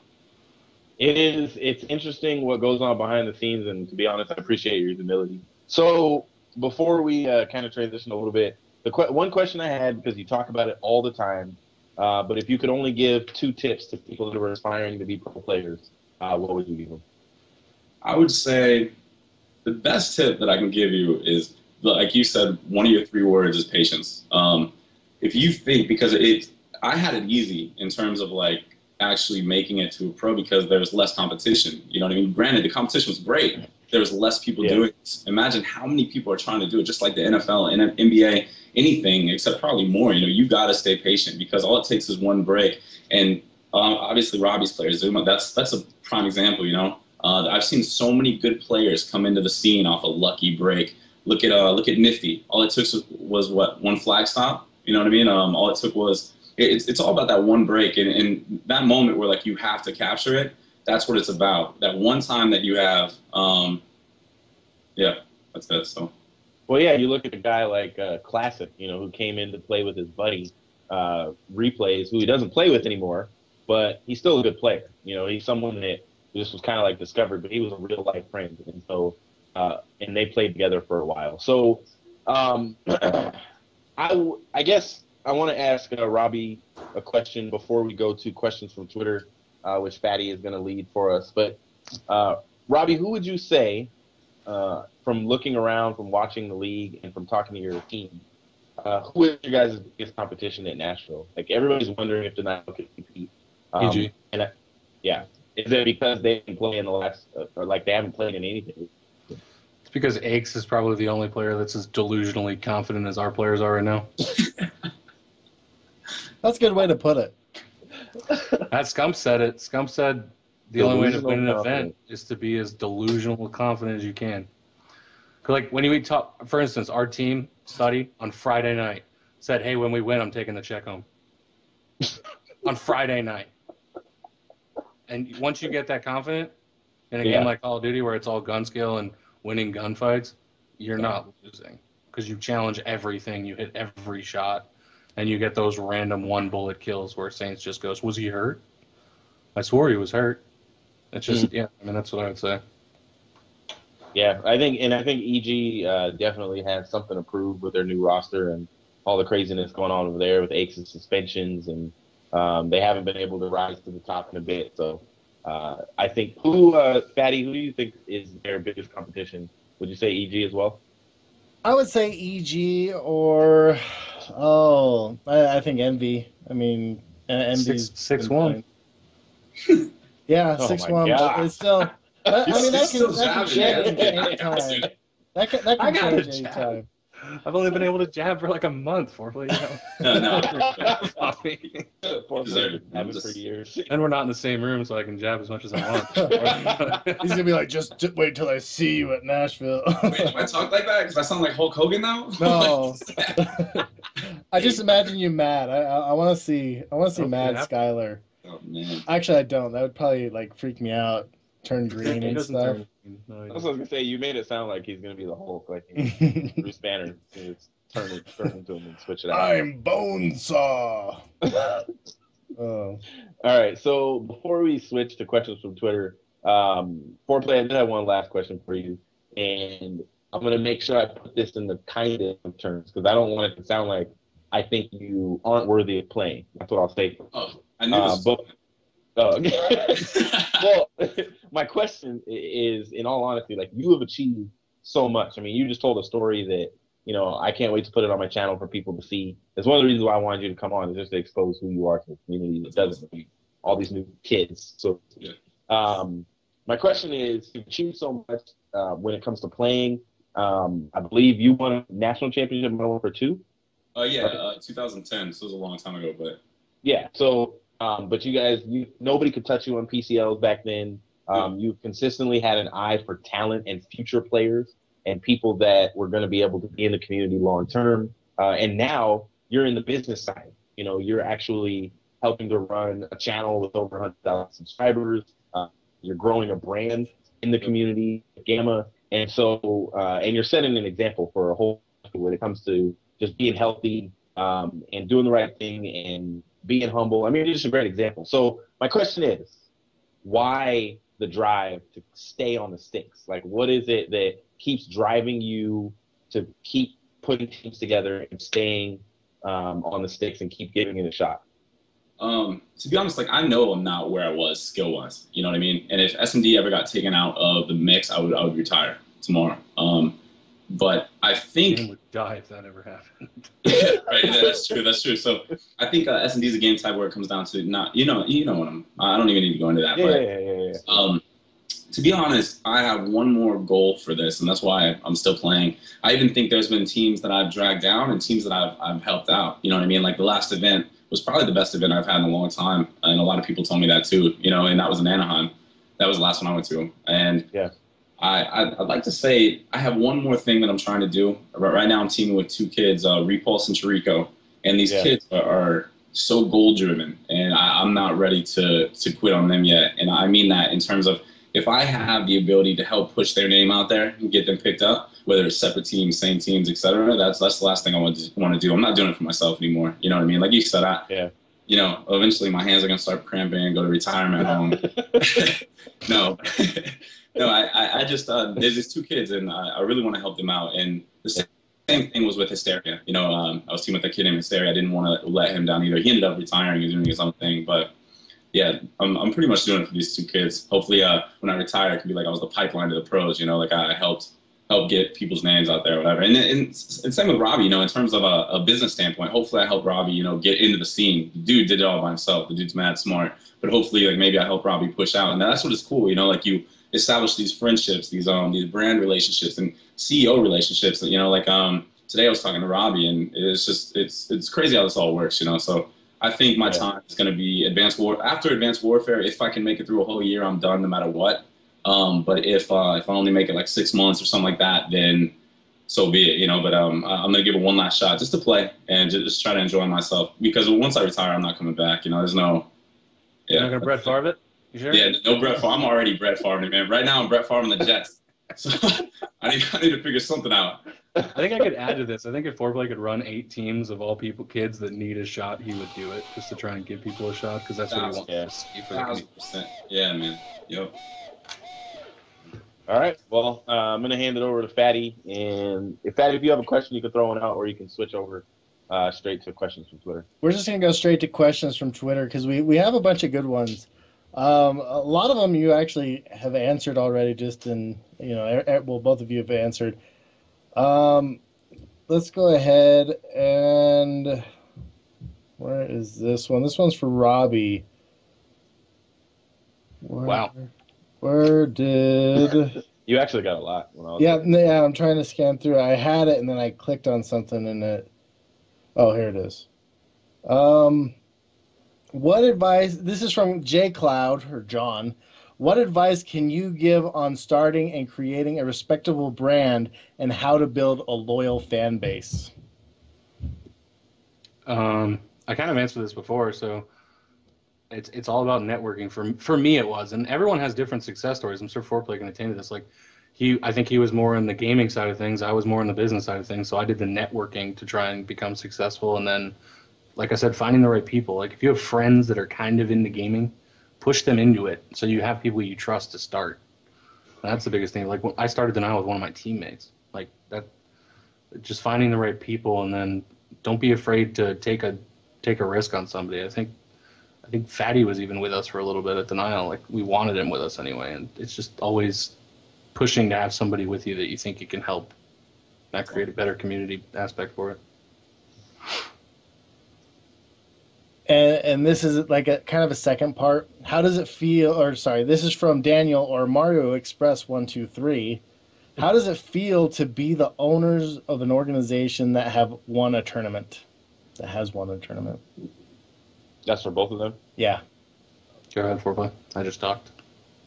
It's interesting what goes on behind the scenes. And to be honest, I appreciate your humility. So before we kind of transition a little bit, one question I had, because you talk about it all the time, but if you could only give 2 tips to people that are aspiring to be pro players, what would you give them? I would say the best tip that I can give you is, like you said, one of your 3 words is patience. If you think, because I had it easy in terms of like actually making it to a pro because there was less competition. You know what I mean? Granted, the competition was great. There was less people doing it. Imagine how many people are trying to do it, just like the NFL and NBA, anything except probably more. You know, you got to stay patient because all it takes is one break. And obviously, Robbie's players, that's a prime example. You know, I've seen so many good players come into the scene off a lucky break. Look at Nifty. All it took was what, one flag stop. You know what I mean? All it took was it's all about that one break and that moment where like you have to capture it. That's what it's about. That one time that you have. Yeah, that's it. So. Well, yeah, you look at a guy like Classic, you know, who came in to play with his buddy, FoRePLayy, who he doesn't play with anymore, but he's still a good player. You know, he's someone that just was kind of like discovered, but he was a real life friend, and so and they played together for a while. So I guess I want to ask Robbie a question before we go to questions from Twitter, which Fatty is going to lead for us. But Robbie, who would you say, from looking around, from watching the league, and from talking to your team, who is your guys' biggest competition at Nashville? Like, everybody's wondering if they're not going to compete. EG. Yeah. Is it because they didn't play in the last, or like they haven't played in anything? It's because STiKS is probably the only player that's as delusionally confident as our players are right now. That's a good way to put it. That Scump said it. Scump said the only way to win an event is to be as delusional confident as you can. Like, when we talk, for instance, our team study on Friday night said, hey, when we win, I'm taking the check home. On Friday night. And once you get that confident in a game like Call of Duty where it's all gun skill and winning gunfights, you're not losing because you challenge everything, you hit every shot, and you get those random 1-bullet kills where Saints just goes, was he hurt? I swore he was hurt. It's just, I mean, that's what I would say. Yeah, I think EG definitely has something to prove with their new roster and all the craziness going on over there with Aches and suspensions, and they haven't been able to rise to the top in a bit. So I think Fatty, who do you think is their biggest competition? Would you say EG as well? I would say EG or I think Envy. I mean, Envy's 6-1. Yeah, Oh 6-1, but it's still. I mean, that can change anytime. That can change anytime. I've only been able to jab for like a month. Foreplay, Have it for years. And we're not in the same room, so I can jab as much as I want. He's gonna be like, just wait till I see you at Nashville. Wait, do I talk like that? Because I sound like Hulk Hogan now? No. I just imagine you mad. I want to see mad Skylar. Oh man. Actually, I don't. That would probably like freak me out. Turn green and stuff. I was gonna say, you made it sound like he's gonna be the Hulk, like Bruce Banner. Turn into him and switch it out. I'm Bonesaw. All right. So before we switch to questions from Twitter, Foreplay, I did have one last question for you, and I'm gonna make sure I put this in the kind of terms because I don't want it to sound like I think you aren't worthy of playing. That's what I'll say. Oh, I knew this. Well, my question is, in all honesty, like, you have achieved so much. I mean, you just told a story that, you know, I can't wait to put it on my channel for people to see. It's one of the reasons why I wanted you to come on, is just to expose who you are to the community that doesn't know all these new kids. So, my question is, you've achieved so much when it comes to playing, I believe you won a national championship Modern Warfare 2. Yeah, Right? 2010. So it was a long time ago, but Yeah. So, but you guys, nobody could touch you on PCLs back then. yeah. You consistently had an eye for talent and future players and people that were going to be able to be in the community long term. And now you're in the business side. You know, you're actually helping to run a channel with over 100,000 subscribers. You're growing a brand in the community, Gamma, and so and you're setting an example for a whole when it comes to just being healthy and doing the right thing and being humble. I mean, you're just a great example. So my question is, why the drive to stay on the sticks? Like, what is it that keeps driving you to keep putting teams together and staying on the sticks and keep giving it a shot? To be honest, like I know I'm not where I was skill wise. You know what I mean? And if SMD ever got taken out of the mix, I would retire tomorrow. But I think Game would die if that ever happened. yeah, right. That's true. That's true. So I think SMD is a game type where it comes down to not you know what I don't even need to go into that. Yeah. To be honest, I have one more goal for this, and that's why I'm still playing. I even think there's been teams that I've dragged down and teams that I've helped out. You know what I mean? Like the last event was probably the best event I've had in a long time, and a lot of people told me that too. You know, and that was in Anaheim. That was the last one I went to, and Yeah. I'd like to say I have one more thing that I'm trying to do. Right now, I'm teaming with two kids, Repulse and Chirico, and these kids are so goal driven, and I'm not ready to quit on them yet. And I mean that in terms of if I have the ability to help push their name out there and get them picked up, whether it's separate teams, same teams, etc., that's the last thing I want to do. I'm not doing it for myself anymore. You know what I mean? Like you said, you know, eventually my hands are gonna start cramping and go to retirement home. No. No, I just there's these two kids, and I really want to help them out. And the same thing was with Hysteria. You know, I was teaming with a kid named Hysteria. I didn't want to let him down either. He ended up retiring and doing his own thing. But yeah, I'm pretty much doing it for these two kids. Hopefully, when I retire, it can be like I was the pipeline to the pros. You know, like I helped get people's names out there or whatever. And same with Robbie. You know, in terms of a business standpoint, hopefully I help Robbie. You know, get into the scene. The dude did it all by himself. The dude's mad smart. But hopefully, like maybe I help Robbie push out. And that's what is cool. You know, like you establish these friendships, these brand relationships and CEO relationships. You know, like today I was talking to Robbie, and it's just it's crazy how this all works. You know, so I think my time is going to be after Advanced Warfare. If I can make it through a whole year, I'm done no matter what. But if I only make it like 6 months or something like that, then so be it. You know, but I'm going to give it one last shot just to play and just try to enjoy myself, because once I retire, I'm not coming back. You know, there's no. Yeah. You're not gonna Brett Favre it? You sure? Yeah, no Brett Favre. I'm already Brett Favre, man. Right now, I'm Brett Favre in the Jets. So I need to figure something out. I think I could add to this. I think if Foreplay could run 8 teams of all kids that need a shot, he would do it just to try and give people a shot, because that's what he wants to see for the community. 1,000%. Yeah, man. Yep. All right. Well, I'm going to hand it over to Fatty. And Fatty, if you have a question, you can throw one out, or you can switch over straight to questions from Twitter. We're just going to go straight to questions from Twitter because we have a bunch of good ones. A lot of them you actually have answered already, just in, you know, well, both of you have answered. Let's go ahead and where is this one? This one's for Robbie. Wow. Where did... You actually got a lot. When I was yeah, I'm trying to scan through. I had it, and then I clicked on something, and it... Oh, here it is. What advice... This is from J Cloud, or John. What advice can you give on starting and creating a respectable brand and how to build a loyal fan base? I kind of answered this before, so it's all about networking. For me, it was, and everyone has different success stories. I'm sure Foreplay can attend to this. Like I think he was more in the gaming side of things. I was more in the business side of things. So I did the networking to try and become successful, and then, like I said, finding the right people. Like if you have friends that are kind of into gaming, push them into it so you have people you trust to start. And that's the biggest thing. Like when I started Denial with one of my teammates. Like that, just finding the right people, and then don't be afraid to take a risk on somebody. I think Fatty was even with us for a little bit at Denial. Like we wanted him with us anyway, and it's just always pushing to have somebody with you that you think you can help. That create a better community aspect for it. And this is like a kind of a second part. How does it feel? Or sorry, this is from Daniel or Mario Express 123. How does it feel to be the owners of an organization that have won a tournament? That has won a tournament. That's for both of them? Yeah. Go ahead, Foreplay. I just talked.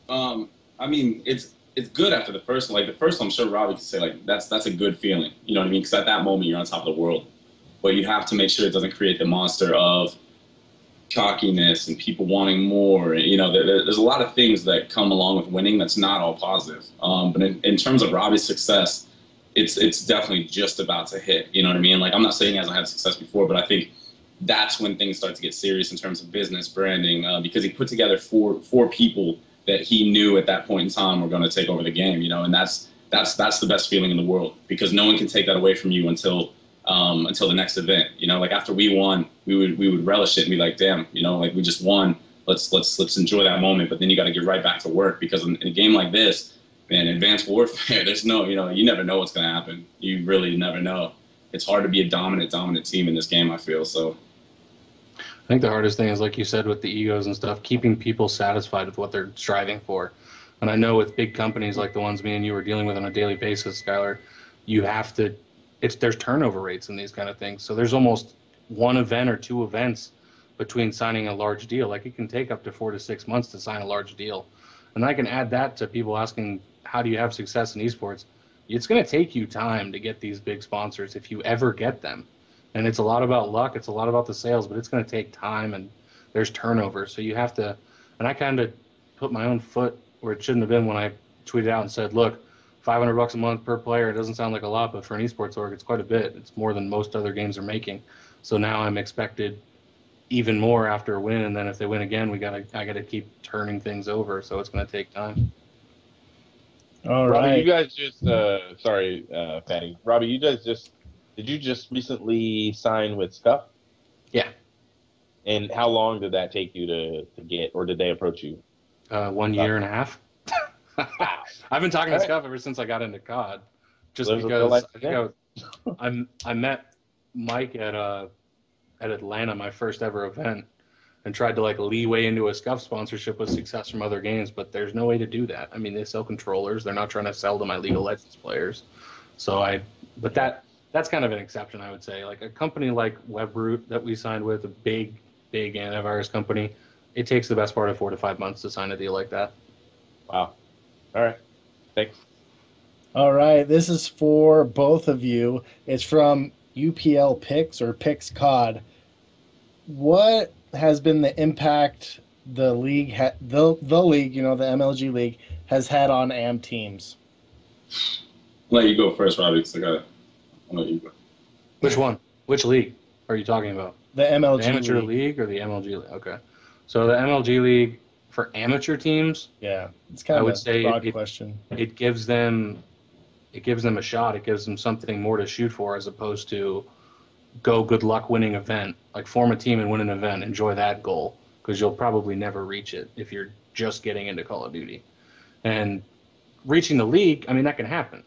I mean, it's good after the first one. Like the first one, I'm sure Robbie could say like that's a good feeling. You know what I mean? Because at that moment you're on top of the world, but you have to make sure it doesn't create the monster of cockiness and people wanting more. You know, there's a lot of things that come along with winning that's not all positive. But in terms of Robbie's success, it's definitely just about to hit. You know what I mean? Like I'm not saying he hasn't had success before, but I think that's when things start to get serious in terms of business branding, because he put together four people that he knew at that point in time were going to take over the game, you know, and that's the best feeling in the world, because no one can take that away from you until the next event. You know, like after we won, we would relish it and be like, damn, you know, like we just won. Let's enjoy that moment. But then you got to get right back to work, because in a game like this, man, Advanced Warfare, there's no, you know, you never know what's going to happen. You really never know. It's hard to be a dominant team in this game, I feel. So I think the hardest thing is, like you said, with the egos and stuff, keeping people satisfied with what they're striving for. And I know with big companies like the ones me and you are dealing with on a daily basis, Skylar, you have to, there's turnover rates in these kind of things. So there's almost one event or two events between signing a large deal. Like it can take up to 4 to 6 months to sign a large deal. And I can add that to people asking, how do you have success in esports? It's going to take you time to get these big sponsors if you ever get them. And it's a lot about luck. It's a lot about the sales, but it's going to take time, and there's turnover. So you have to, and I kind of put my own foot where it shouldn't have been when I tweeted out and said, look, $500 a month per player, it doesn't sound like a lot, but for an esports org, it's quite a bit. It's more than most other games are making. So now I'm expected even more after a win, and then if they win again, I gotta keep turning things over. So it's going to take time. All Robbie, right. you guys just, sorry, Patty. Robbie, did you just recently sign with STiKS? Yeah. And how long did that take you to get, or did they approach you? 1 year and a half. I've been talking to STiKS ever since I got into COD, just because I met Mike at Atlanta, my first ever event, and tried to like leeway into a STiKS sponsorship with success from other games, but there's no way to do that. I mean, they sell controllers. They're not trying to sell to my League of Legends players. But that's kind of an exception, I would say. Like a company like WebRoot that we signed with, a big antivirus company, it takes the best part of 4 to 5 months to sign a deal like that. Wow. All right. Thanks. All right. This is for both of you. It's from UPL Picks or Picks COD. What has been the impact the league, the league, you know, the MLG league, has had on AM teams? I'll let you go first, Robbie, because I'll let you go. Which one? Which league are you talking about? The MLG The amateur league or the MLG league? Okay. So the MLG league for amateur teams, yeah, it's kind of a broad question. It gives them a shot. It gives them something more to shoot for, as opposed to go good luck winning event. Like form a team and win an event. Enjoy that goal, because you'll probably never reach it if you're just getting into Call of Duty. And reaching the league, I mean, that can happen.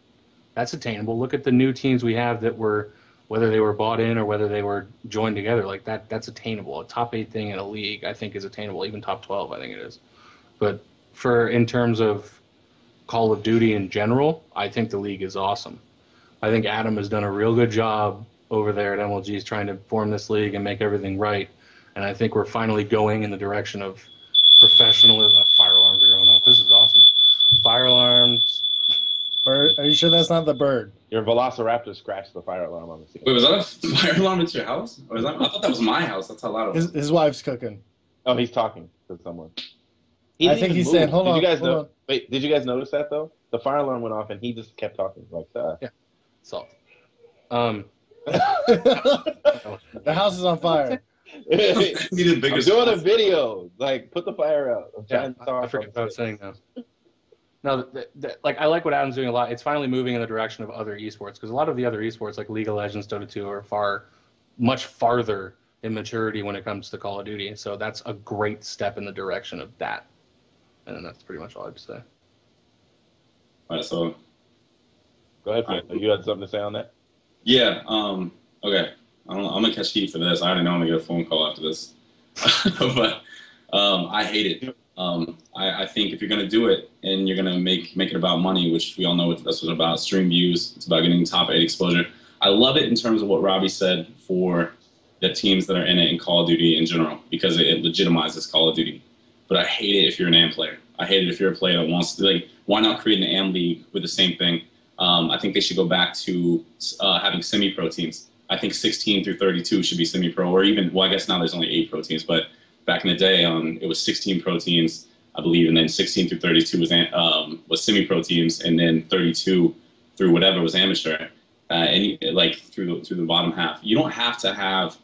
That's attainable. Look at the new teams we have that were, whether they were bought in or whether they were joined together, like that's attainable. A top 8 thing in a league, I think, is attainable. Even top 12, I think it is. But in terms of Call of Duty in general, I think the league is awesome. I think Adam has done a real good job over there at MLG's trying to form this league and make everything right. And I think we're finally going in the direction of professionalism. Fire alarms are going off. This is awesome. Fire alarms. Bird? Are you sure that's not the bird? Your Velociraptor scratched the fire alarm on the ceiling. Wait, was that a fire alarm at your house? Or I thought that was my house. That's how loud it was. His wife's cooking. Oh, he's talking to someone. I think he's saying, hold on. Wait, did you guys notice that, though? The fire alarm went off, and he just kept talking. Like, yeah, salt. The house is on fire. I'm doing a video. Like, put the fire out. I forget what I was saying now. No, like I like what Adam's doing a lot. It's finally moving in the direction of other esports, because a lot of the other esports, like League of Legends, Dota 2, are much farther in maturity when it comes to Call of Duty. So that's a great step in the direction of that. And that's pretty much all I have to say. All right, so go ahead, Phil. You had something to say on that? Yeah. Okay. I'm gonna catch heat for this. I already know I'm gonna get a phone call after this, but I hate it. I think if you're going to do it and you're going to make it about money, which we all know that's what it's about, stream views, it's about getting top 8 exposure. I love it in terms of what Robbie said for the teams that are in it in Call of Duty in general, because it legitimizes Call of Duty. But I hate it if you're an AM player. I hate it if you're a player that wants to, like, why not create an AM league with the same thing? I think they should go back to having semi-pro teams. I think 16 through 32 should be semi-pro, or even, well, I guess now there's only 8 pro teams, but back in the day, it was 16 pro teams, I believe, and then 16 through 32 was semi-pro teams, and then 32 through whatever was amateur, like through the bottom half. You don't have to have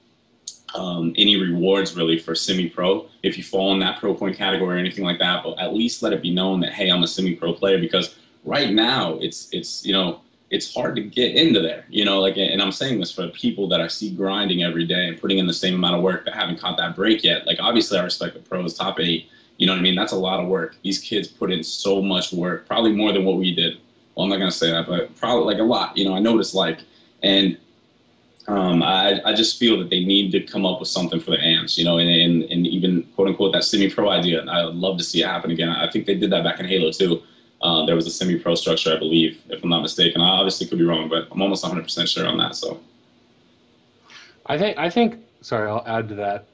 any rewards really for semi-pro if you fall in that pro point category or anything like that, but at least let it be known that, hey, I'm a semi-pro player, because right now it's you know, it's hard to get into there, you know, like, and I'm saying this for people that I see grinding every day and putting in the same amount of work that haven't caught that break yet. Like, obviously I respect the pros, top 8, you know what I mean? That's a lot of work. These kids put in so much work, probably more than what we did. Well, I'm not going to say that, but probably like a lot, you know, I know what it's like. And I just feel that they need to come up with something for the AMs, you know, and even quote unquote that semi-pro idea. I would love to see it happen again. I think they did that back in Halo too. There was a semi-pro structure, I believe, if I'm not mistaken. I obviously could be wrong, but I'm almost 100% sure on that. So, I think. Sorry, I'll add to that.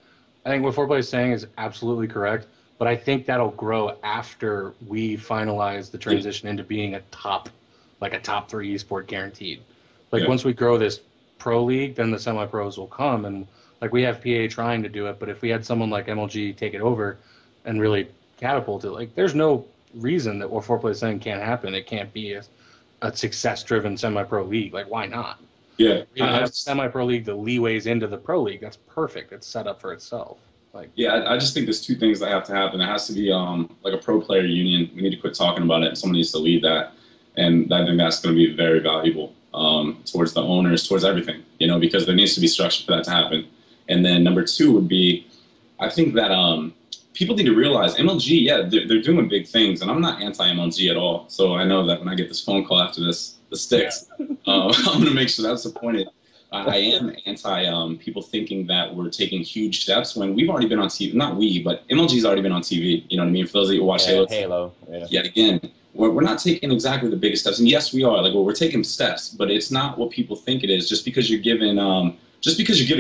I think what Foreplay is saying is absolutely correct, but I think that'll grow after we finalize the transition into being a top 3 esport guaranteed. Like, once we grow this pro league, then the semi-pros will come, and like we have PA trying to do it, but if we had someone like MLG take it over and really catapult it, like, there's no reason that what Foreplay is saying can't happen. It can't be a success-driven semi-pro league. Like, why not? Yeah, you know, have a semi-pro league that leeways into the pro league. That's perfect. It's set up for itself. Like, yeah, I just think there's 2 things that have to happen. It has to be like a pro player union. We need to quit talking about it. Someone needs to lead that, and I think that's going to be very valuable towards the owners, towards everything, you know, because there needs to be structure for that to happen. And then number 2 would be, I think that people need to realize MLG, yeah, they're doing big things, and I'm not anti-MLG at all. So I know that when I get this phone call after this, the STiKS, I'm going to make sure that's appointed. I am anti people thinking that we're taking huge steps when we've already been on TV. Not we, but MLG's already been on TV. You know what I mean? For those of you who watch Halo. Yet again, we're not taking exactly the biggest steps. And yes, we are. Like, well, we're taking steps, but it's not what people think it is. Just because you're given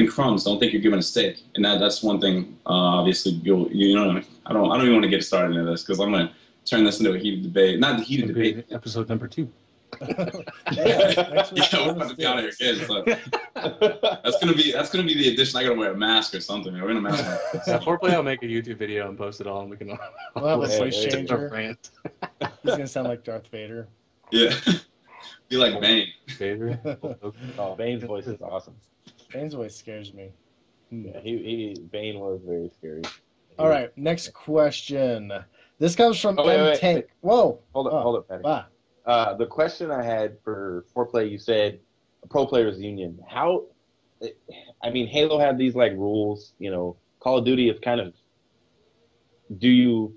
crumbs, don't think you're given a steak. And that's one thing. Obviously, you know, I don't even want to get started into this because I'm going to turn this into a heated debate. Not the heated debate. Episode number 2. Yeah, we're about to be out of here again. So that's gonna be the addition. I gotta wear a mask or something. We're gonna mask. Foreplay, I'll make a YouTube video and post it all, and we can. We'll have a voice changer. He's gonna sound like Darth Vader. Yeah, be like Bane. Vader. Oh, Bane's voice is awesome. Bane's voice scares me. Yeah, Bane was very scary. All right, next question. This comes from wait. Tank. Whoa. Hold up, Patty. Wow. The question I had for Foreplay, you said a pro players union. How? I mean, Halo had these like rules. You know, Call of Duty is kind of. Do you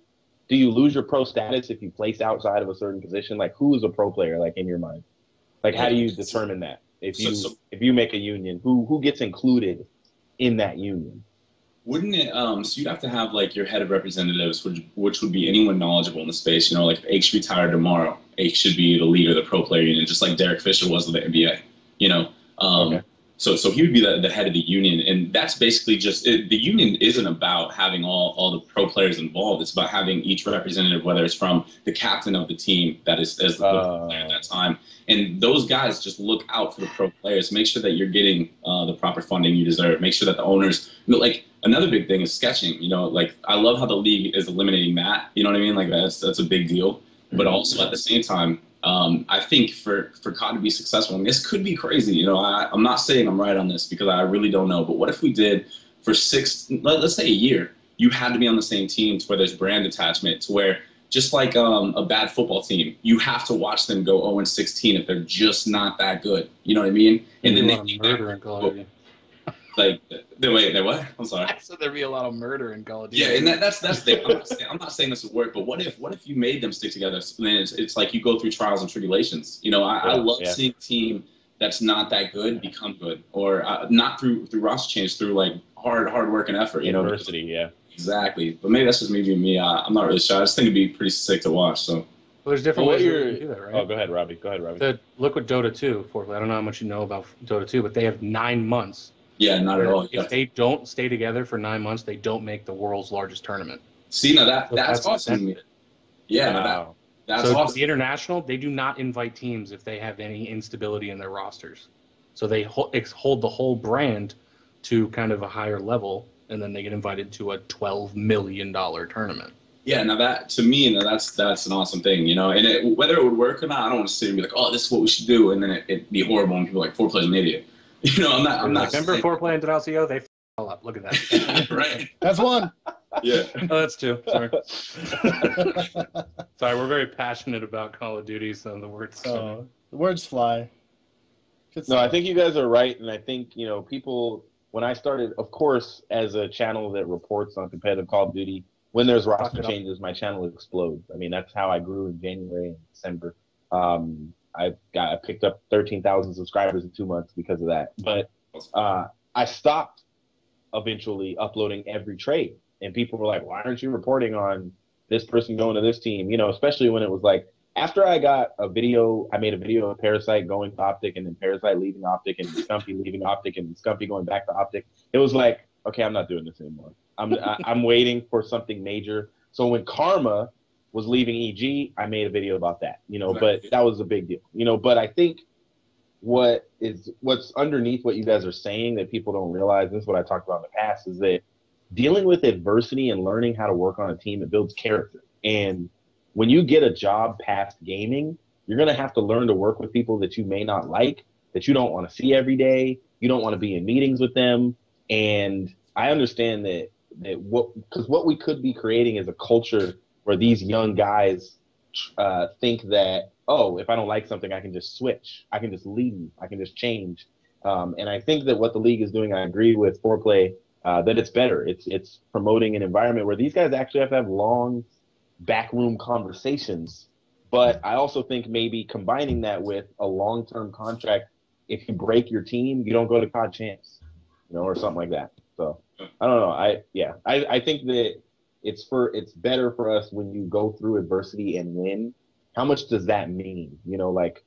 lose your pro status if you place outside of a certain position? Like, who is a pro player? Like, in your mind, like, how do you determine that? If you make a union, who gets included in that union? Wouldn't it? So you'd have to have like your head of representatives, which would be anyone knowledgeable in the space. You know, like if Ake retired tomorrow, Ake should be the leader of the pro player union, just like Derek Fisher was with the NBA. You know, Okay. So he would be the head of the union, and that's basically just it. The union isn't about having all the pro players involved. It's about having each representative, whether it's from the captain of the team that is as the pro player at that time, and those guys just look out for the pro players. Make sure that you're getting the proper funding you deserve. Make sure that the owners, you know, like another big thing is sketching. You know, like I love how the league is eliminating that. You know what I mean? Like that's a big deal. But also at the same time, I think for COD to be successful, and this could be crazy, you know, I'm not saying I'm right on this because I really don't know, but what if we did for let's say a year, you had to be on the same team to where there's brand attachment, to where just like a bad football team, you have to watch them go 0-16 if they're just not that good. You know what I mean? And then they murder in Call of Duty. Like, wait, what? I'm sorry. I said there'd be a lot of murder in Call of Duty. Yeah, and that's the thing. I'm not saying this would work, but what if you made them stick together? So then it's like you go through trials and tribulations. You know, I love seeing a team that's not that good become good, or not through roster change, through like hard work and effort. You know, Adversity, yeah. Exactly. But maybe that's just me. I'm not really sure. I just think it'd be pretty sick to watch. So. Well, there's different ways you do that, right? Oh, go ahead, Robbie. Look what Dota 2, Foreplay. I don't know how much you know about Dota 2, but they have 9 months. Yeah, not at all. If they don't stay together for 9 months, they don't make the world's largest tournament. See, now that's awesome. Yeah, wow. That's so awesome. The international, they do not invite teams if they have any instability in their rosters. So they hold the whole brand to kind of a higher level, and then they get invited to a $12 million tournament. Yeah, now that to me, that's an awesome thing, you know. And whether it would work or not, I don't want to sit and be like, "Oh, this is what we should do," and then it'd be horrible, and people are like, "FoReplay's an idiot." You know, I'm not. Remember Foreplay and Denalcio? They all up. Look at that. Right. That's one. Yeah. Oh, that's two. Sorry. Sorry, we're very passionate about Call of Duty, so the words. The words fly. No, I think you guys are right, and I think people. When I started, of course, as a channel that reports on competitive Call of Duty. When there's roster changes, my channel explodes. I mean, that's how I grew in January and December. I picked up 13,000 subscribers in 2 months because of that. But I stopped eventually uploading every trade. And people were like, why aren't you reporting on this person going to this team? You know, especially when it was like, after I got I made a video of Parasite going to Optic and then Parasite leaving Optic and Scumpy leaving Optic and Scumpy going back to Optic. It was like, okay, I'm not doing this anymore. I'm waiting for something major. So when Karma was leaving EG, I made a video about that, you know, but that was a big deal, you know. But I think what's underneath what you guys are saying that people don't realize, and this is what I talked about in the past, is that dealing with adversity and learning how to work on a team, it builds character. And when you get a job past gaming, you're going to have to learn to work with people that you may not like, that you don't want to see every day. You don't want to be in meetings with them. And I understand that what we could be creating is a culture where these young guys think that, oh, if I don't like something, I can just switch. I can just leave. I can just change. And I think that what the league is doing, I agree with FoRePLayy, that it's better. It's promoting an environment where these guys actually have to have long backroom conversations. But I also think maybe combining that with a long-term contract, if you break your team, you don't go to COD champs, you know, or something like that. So I don't know. I think that it's better for us when you go through adversity and win. How much does that mean? You know, like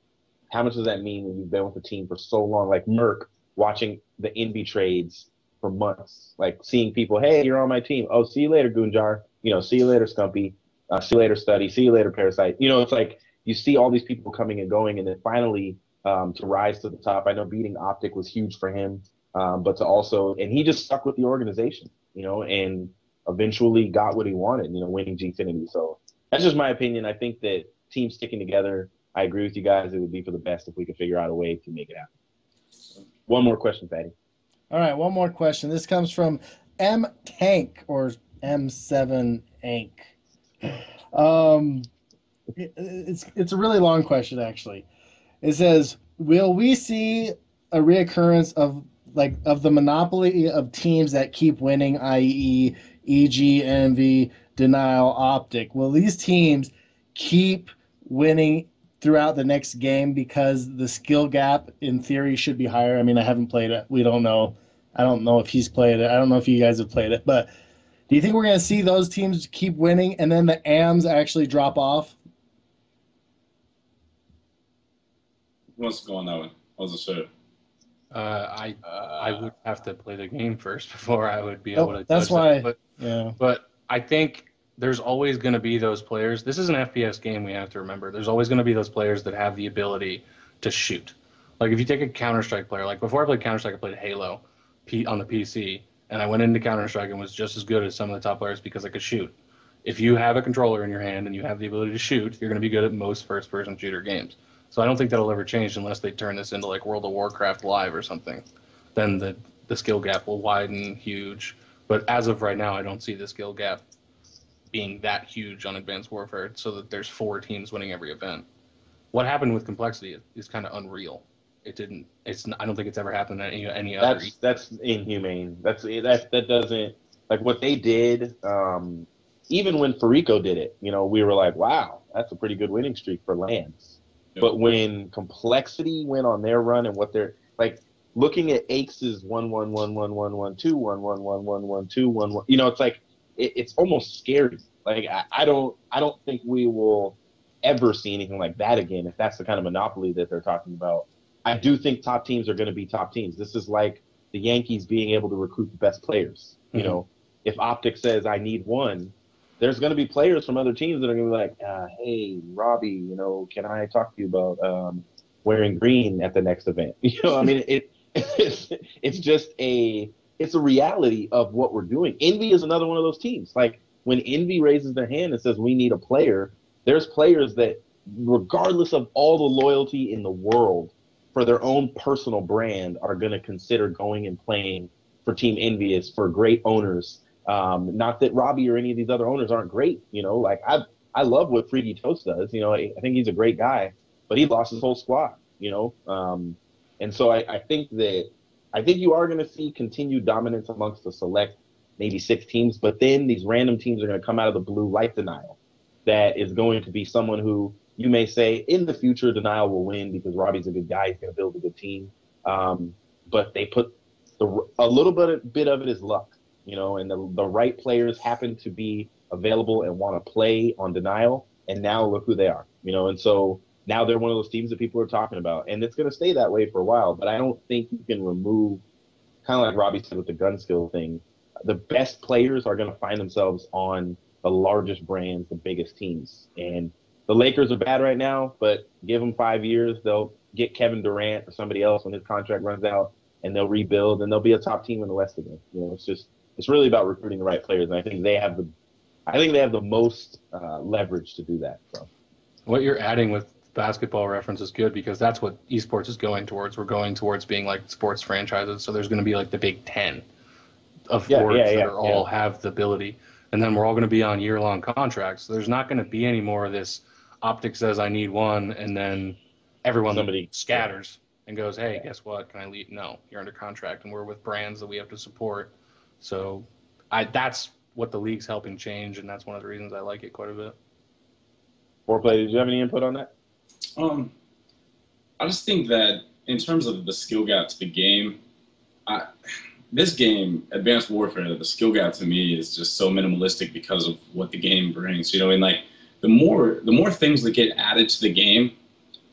how much does that mean when you've been with the team for so long? Like Merc watching the Envy trades for months, like seeing people, hey, you're on my team. Oh, see you later, Goonjar. You know, see you later, Scumpy. See you later, Study. See you later, Parasite. You know, it's like you see all these people coming and going, and then finally to rise to the top. I know beating Optic was huge for him. But to also, and he just stuck with the organization, you know, and eventually got what he wanted, you know, winning Gfinity. So that's just my opinion. I think that teams sticking together, I agree with you guys. It would be for the best if we could figure out a way to make it happen. One more question, Patty. All right, one more question. This comes from M Tank or M7 Ank. It's a really long question, actually. It says, will we see a reoccurrence of the monopoly of teams that keep winning, i.e. EG, Envy, Denial, Optic? Will these teams keep winning throughout the next game because the skill gap in theory should be higher? I mean, I haven't played it. We don't know. I don't know if he's played it. I don't know if you guys have played it. But do you think we're going to see those teams keep winning and then the AMs actually drop off? Who wants to go on that one? I wasn't sure. I would have to play the game first before I would be able to. That's why. But, yeah. But I think there's always going to be those players. This is an FPS game. We have to remember. There's always going to be those players that have the ability to shoot. Like if you take a Counter-Strike player, like before I played Counter-Strike, I played Halo on the PC, and I went into Counter-Strike and was just as good as some of the top players because I could shoot. If you have a controller in your hand and you have the ability to shoot, you're going to be good at most first-person shooter games. So I don't think that'll ever change unless they turn this into like World of Warcraft Live or something. Then the skill gap will widen huge. But as of right now, I don't see the skill gap being that huge on Advanced Warfare so that there's 4 teams winning every event. What happened with Complexity is kind of unreal. I don't think it's ever happened at any other. That's inhumane. That doesn't, like what they did. Even when Farico did it, you know, we were like, wow, that's a pretty good winning streak for LANs. But when Complexity went on their run and what they're like, looking at Aikes's 1-1-1-1-1-1-2, 1-1-1-1-1-2, 1-1, it's like it's almost scary. Like I don't think we will ever see anything like that again if that's the kind of monopoly that they're talking about. I do think top teams are going to be top teams. This is like the Yankees being able to recruit the best players. If Optic says I need one, there's going to be players from other teams that are going to be like, hey, Robbie, can I talk to you about wearing green at the next event? I mean, it's just a reality of what we're doing. Envy is another one of those teams. Like when Envy raises their hand and says we need a player, there's players that, regardless of all the loyalty in the world for their own personal brand, are going to consider going and playing for Team EnVyUs, for great owners. Not that Robbie or any of these other owners aren't great. Like I love what Freaky Toast does. I think he's a great guy, but he lost his whole squad. And so I think you are going to see continued dominance amongst the select, maybe 6 teams, but then these random teams are going to come out of the blue like Denial. That is going to be someone who you may say in the future Denial will win because Robbie's a good guy. He's going to build a good team. But they put a little bit of it is luck, and the right players happen to be available and want to play on Denial. And now look who they are, and so now they're one of those teams that people are talking about, and it's going to stay that way for a while. But I don't think you can remove, kind of like Robbie said with the gun skill thing, the best players are going to find themselves on the largest brands, the biggest teams. And the Lakers are bad right now, but give them 5 years, they'll get Kevin Durant or somebody else when his contract runs out, and they'll rebuild, and they'll be a top team in the West again. It's really about recruiting the right players, and I think they have the most leverage to do that. So, what you're adding with basketball reference is good because that's what esports is going towards. We're going towards being like sports franchises. So there's going to be like the Big Ten of sports that all have the ability. And then we're all going to be on year-long contracts. So there's not going to be any more of this Optic says I need one, and then everyone scatters and goes, hey, guess what? Can I leave? No, you're under contract, and we're with brands that we have to support. So that's what the league's helping change, and that's one of the reasons I like it quite a bit. Foreplay, did you have any input on that? I just think that in terms of the skill gap to the game, this game, Advanced Warfare, the skill gap to me is just so minimalistic because of what the game brings. And like the more things that get added to the game,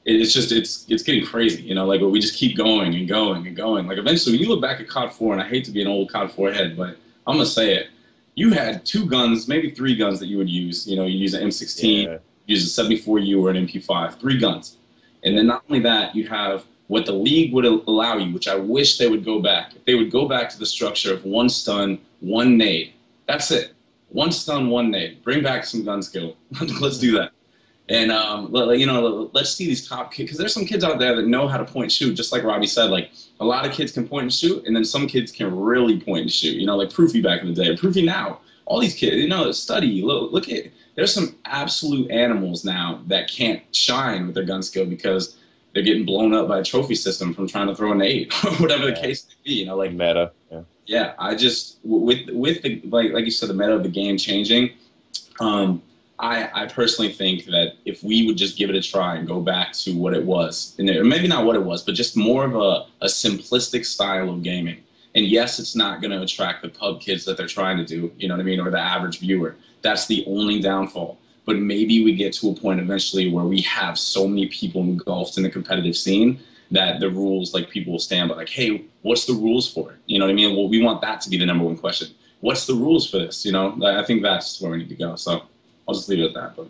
it's getting crazy. Like we just keep going and going and going. Like eventually, when you look back at COD 4, and I hate to be an old COD 4 head, but I'm gonna say it. You had 2 guns, maybe 3 guns that you would use. You use an M16. Use a 74U or an MP5, 3 guns. And then not only that, you have what the league would allow you, which I wish they would go back. If they would go back to the structure of 1 stun, 1 nade. That's it. 1 stun, 1 nade. Bring back some gun skill. Let's do that. And, let's see these top kids. Because there's some kids out there that know how to point and shoot. Just like Robbie said, like a lot of kids can point and shoot. And then some kids can really point and shoot. Like Proofy back in the day. Proofy now. All these kids, study. Look at... There's some absolute animals now that can't shine with their gun skill because they're getting blown up by a trophy system from trying to throw a nade or whatever the case may be. Like meta. Yeah, I just with the like you said, the meta of the game changing. I personally think that if we would just give it a try and go back to what it was, or maybe not what it was, but just more of a simplistic style of gaming. And yes, it's not going to attract the pub kids that they're trying to do, or the average viewer. That's the only downfall. But maybe we get to a point eventually where we have so many people engulfed in the competitive scene that the rules, like people will stand by, like, hey, what's the rules for it? Well, we want that to be the number one question. What's the rules for this? I think that's where we need to go. So I'll just leave it at that. But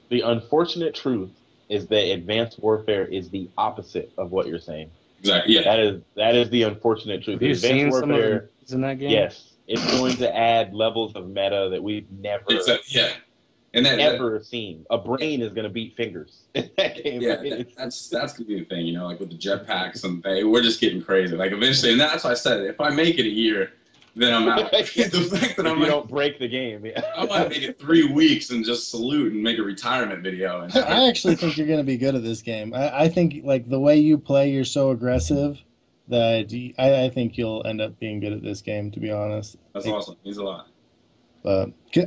the unfortunate truth is that Advanced Warfare is the opposite of what you're saying. Exactly. Yeah. That is the unfortunate truth. Have you seen some of the in that game? Yes. It's going to add levels of meta that we've never ever seen. A brain is going to beat fingers in that game. Yeah, that's going to be the thing, like with the jetpacks and we're just getting crazy. Like eventually, and that's why I said, if I make it a year, then I'm out. The fact that you don't break the game. I might make it 3 weeks and just salute and make a retirement video. I actually think you're going to be good at this game. I think like the way you play, you're so aggressive that I think you'll end up being good at this game, to be honest. That's awesome. Means a lot. But do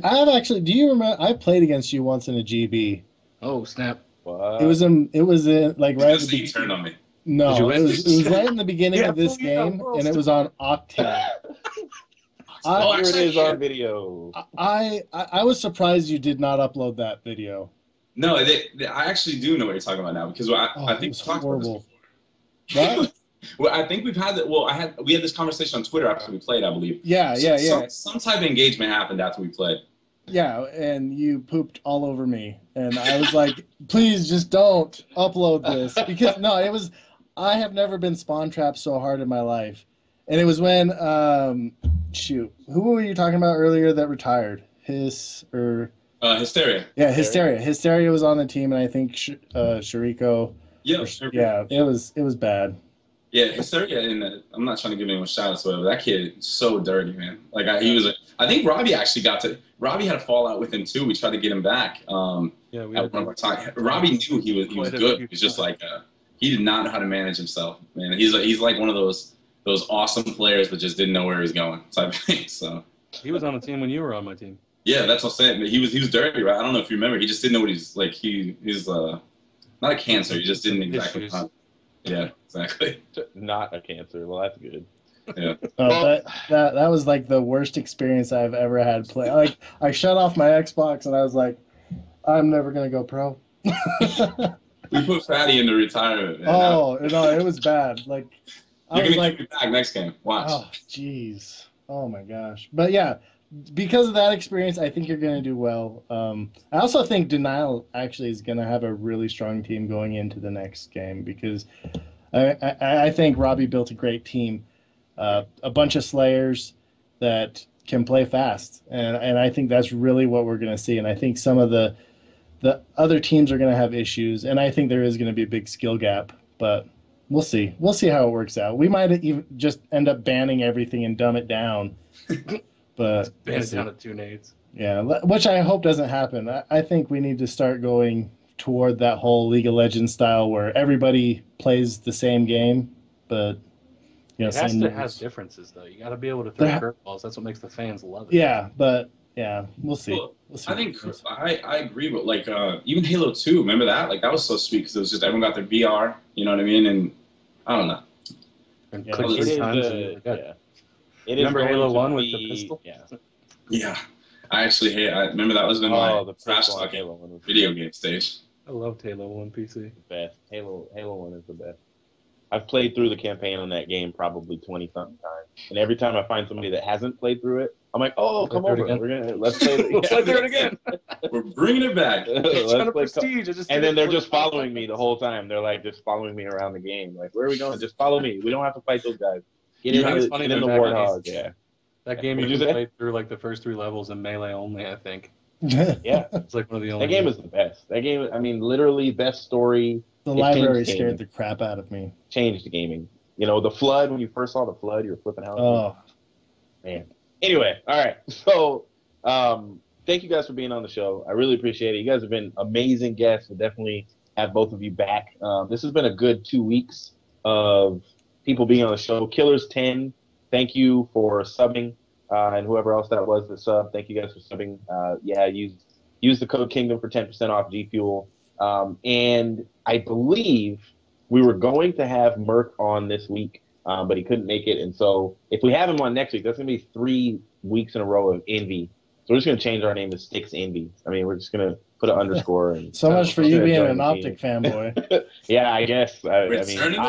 you remember, I played against you once in a GB. Oh, snap. What? It was like right at the you turned on me. No, Did you win? it was right in the beginning Yeah, of this yeah, game, well, and it was on Octane. Oh, Here it actually, is on video. I was surprised you did not upload that video. no, I actually do know what you're talking about now because I Oh, think it we was talked about this horrible. before. What? Well, I think we've had that. Well, we had this conversation on Twitter after we played, I believe. Yeah, yeah, yeah. Some type of engagement happened after we played. Yeah, and you pooped all over me. And I was like, please just don't upload this. Because, no, it was, I have never been spawn trapped so hard in my life. And it was when, shoot, who were you talking about earlier that retired? Hysteria. Yeah, Hysteria. Hysteria was on the team, and I think Shariko. Yeah, Yeah, it was bad. Yeah, Hysteria. I'm not trying to give anyone shout outs, but that kid is so dirty, man. Like I think Robbie actually Robbie had a fallout with him too. We tried to get him back. Yeah, At one of our time. Robbie knew he was good. He was just like he did not know how to manage himself, man. He's like one of those awesome players, but just didn't know where he was going type of thing. So he was on the team when you were on my team. yeah, that's what I'm saying. He was dirty, right? I don't know if you remember. He just didn't know what he's like. He's not a cancer. He just didn't exactly. Yeah, exactly. Not a cancer. Well, that's good. Yeah. That was like the worst experience I've ever had play. Like I shut off my Xbox and I was like, I'm never gonna go pro. We put Fatty into retirement. Man. Oh no, it was bad. Like I was like, back next game. Watch. oh jeez, oh my gosh. But yeah, because of that experience, I think you're gonna do well. I also think Denial actually is gonna have a really strong team going into the next game because I think Robbie built a great team. A bunch of Slayers that can play fast, and I think that's really what we're going to see. And I think some of the other teams are going to have issues, and I think there is going to be a big skill gap. But we'll see. We'll see how it works out. We might even just end up banning everything and dumb it down. But ban it down to 2 nades. Yeah, which I hope doesn't happen. I think we need to start going toward that whole League of Legends style where everybody plays the same game, but It has to have differences, though. You got to be able to throw curveballs. That's what makes the fans love it. Yeah, but yeah, we'll see. We'll see. I think I agree, but like even Halo 2, remember that? Like that was so sweet because it was just everyone got their VR. You know what I mean? And I don't know. And click 3 times. It remember Halo 1 with the pistol? Yeah. Yeah. I remember that was in my trash talking video game stage. I loved Halo 1 PC. Best. Halo 1 is the best. I've played through the campaign on that game probably 20-something times, and every time I find somebody that hasn't played through it, I'm like, "Oh, come over, let's play it. Let's do it again. We're bringing it back." Let's Prestige. And then they're just following me the whole time. They're like just following me around the game. Like, where are we going? Just follow me. We don't have to fight those guys. Get in the Warthog. Yeah. That game you can play through like the first 3 levels in melee only, I think. Yeah, it's like one of the only. That game is the best. That game, I mean, literally best story. The library scared the crap out of me. Changed gaming. You know, the Flood, when you first saw the Flood, you were flipping out. Oh. Man. Anyway, all right. So, thank you guys for being on the show. I really appreciate it. You guys have been amazing guests. We'll definitely have both of you back. This has been a good 2 weeks of people being on the show. Killers 10, thank you for subbing. And whoever else that was that sub, thank you guys for subbing. Use the code Kingdom for 10% off G Fuel. And I believe we were going to have Merc on this week, but he couldn't make it. And so if we have him on next week, that's going to be 3 weeks in a row of Envy. So we're just going to change our name to STiKS Envy. I mean, we're just going to put an underscore. And so much for you being an Optic fanboy. Yeah, I guess. I mean,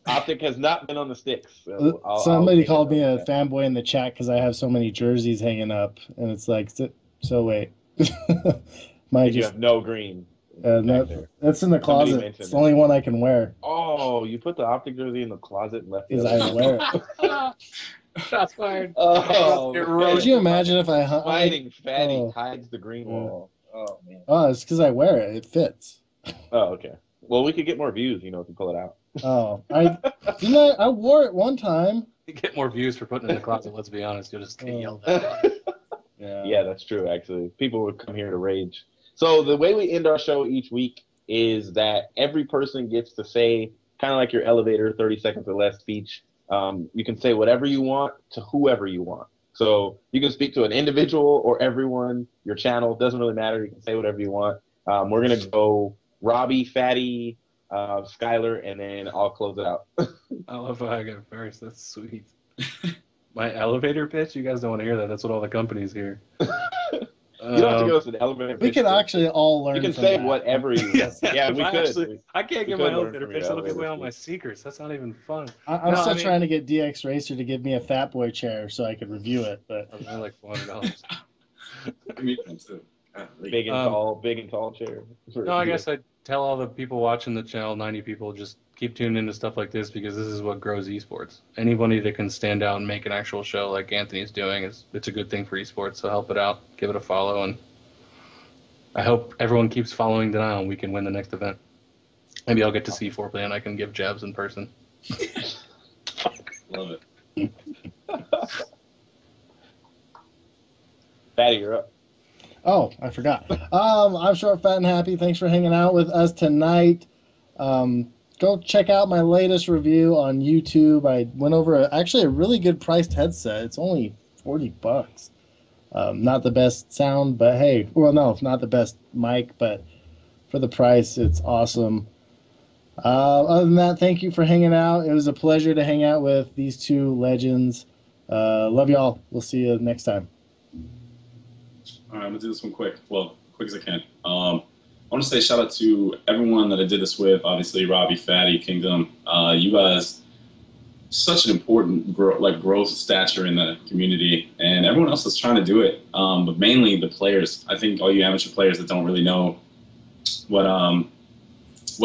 Optic has not been on the STiKS. So somebody called me a fanboy in the chat because I have so many jerseys hanging up. And it's like, so wait. You have no green. That's in the closet. It's the only one I can wear. Oh, you put the Optic jersey in the closet and left it. Because I wear it. Shots fired. Oh, could you imagine if I fighting Fatty hides the green wall? Oh man. Oh, it's because I wear it. It fits. Oh, okay. Well, we could get more views, if you pull it out. Oh, I wore it one time. You get more views for putting it in the closet. Let's be honest. You'll just get yelled at. Yeah, that's true. Actually, people would come here to rage. So the way we end our show each week is that every person gets to say, kind of like your elevator, 30 seconds or less speech. You can say whatever you want to whoever you want. So you can speak to an individual or everyone, your channel, doesn't really matter. You can say whatever you want. We're going to go Robbie, Fatty, Skylar, and then I'll close it out. I love how I got first. That's sweet. My elevator pitch? You guys don't want to hear that. That's what all the companies hear. You don't have to go to the elevator pitch. We can actually all learn. You can from say that. whatever you want. Yeah, we could. I can't we give my could learn elevator from pitch. your That'll give away all elevator my secrets. That's not even fun. I'm No, still I mean- trying to get DX Racer to give me a Fat Boy chair so I could review it. But I was only like $400. I mean, that too. Big and tall chair. No, I guess I'd tell all the people watching the channel, 90 people, just keep tuning into stuff like this because this is what grows esports. Anybody that can stand out and make an actual show like Anthony's doing, it's a good thing for esports. So help it out, give it a follow, and I hope everyone keeps following Denial and we can win the next event. Maybe I'll get to see Foreplay and I can give jabs in person. Love it. Fatty, you're up. oh, I forgot. I'm Short, Fat, and Happy. Thanks for hanging out with us tonight. Go check out my latest review on YouTube. I went over actually a really good priced headset. It's only $40. Not the best sound, but hey, well, no, not the best mic, but for the price, it's awesome. Other than that, thank you for hanging out. It was a pleasure to hang out with these two legends. Love y'all. We'll see you next time. All right, I'm gonna do this one quick. Well, quick as I can. I want to say shout out to everyone that I did this with. Obviously, Robbie, Fatty, Kingdom. You guys, such an important growth stature in the community, and everyone else that's trying to do it. But mainly the players. I think all you amateur players that don't really know what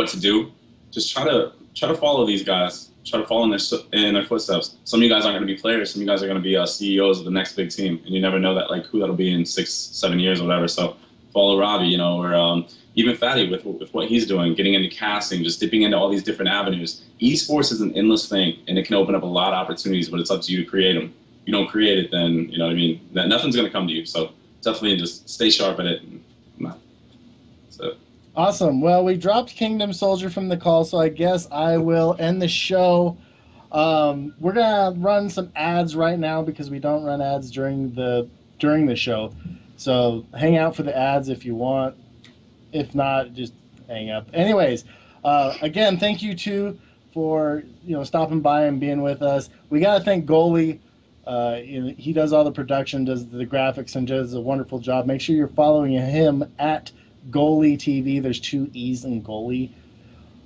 to do, just try to follow these guys. Try to follow in their footsteps. Some of you guys aren't going to be players. Some of you guys are going to be CEOs of the next big team, and you never know that who that'll be in 6-7 years or whatever. So follow Robbie, or even Fatty with what he's doing, getting into casting, just dipping into all these different avenues. Esports is an endless thing, and it can open up a lot of opportunities, but it's up to you to create them. If you don't create it, then you know what I mean. Nothing's going to come to you. So definitely just stay sharp at it. So. Awesome. Well, we dropped Kingdom Soldier from the call, so I guess I will end the show. We're gonna run some ads right now because we don't run ads during the show. So hang out for the ads if you want. If not, just hang up. Anyways, again, thank you two for stopping by and being with us. We gotta thank Goalie. He does all the production, does the graphics, and does a wonderful job. Make sure you're following him at Goalie TV. There's 2 E's in Goalie.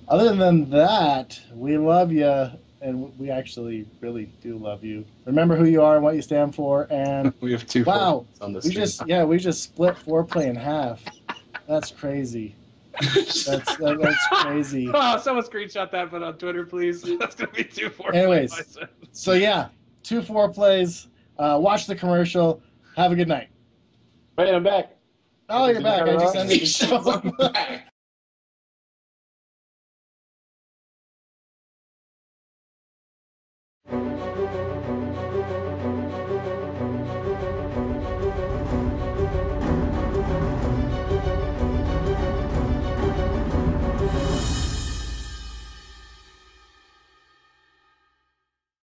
Other than that, we love you, and we actually really do love you. Remember who you are and what you stand for. And We have 2 wow, on this. we just split ForePlay in half. That's crazy. That's crazy. Oh, someone screenshot that, but on Twitter, please. That's gonna be 2 Foreplay. Anyways, so yeah, 2 Foreplays. Watch the commercial. Have a good night. Wait, I'm back. Oh, you're back. I just ended the I'm show. back.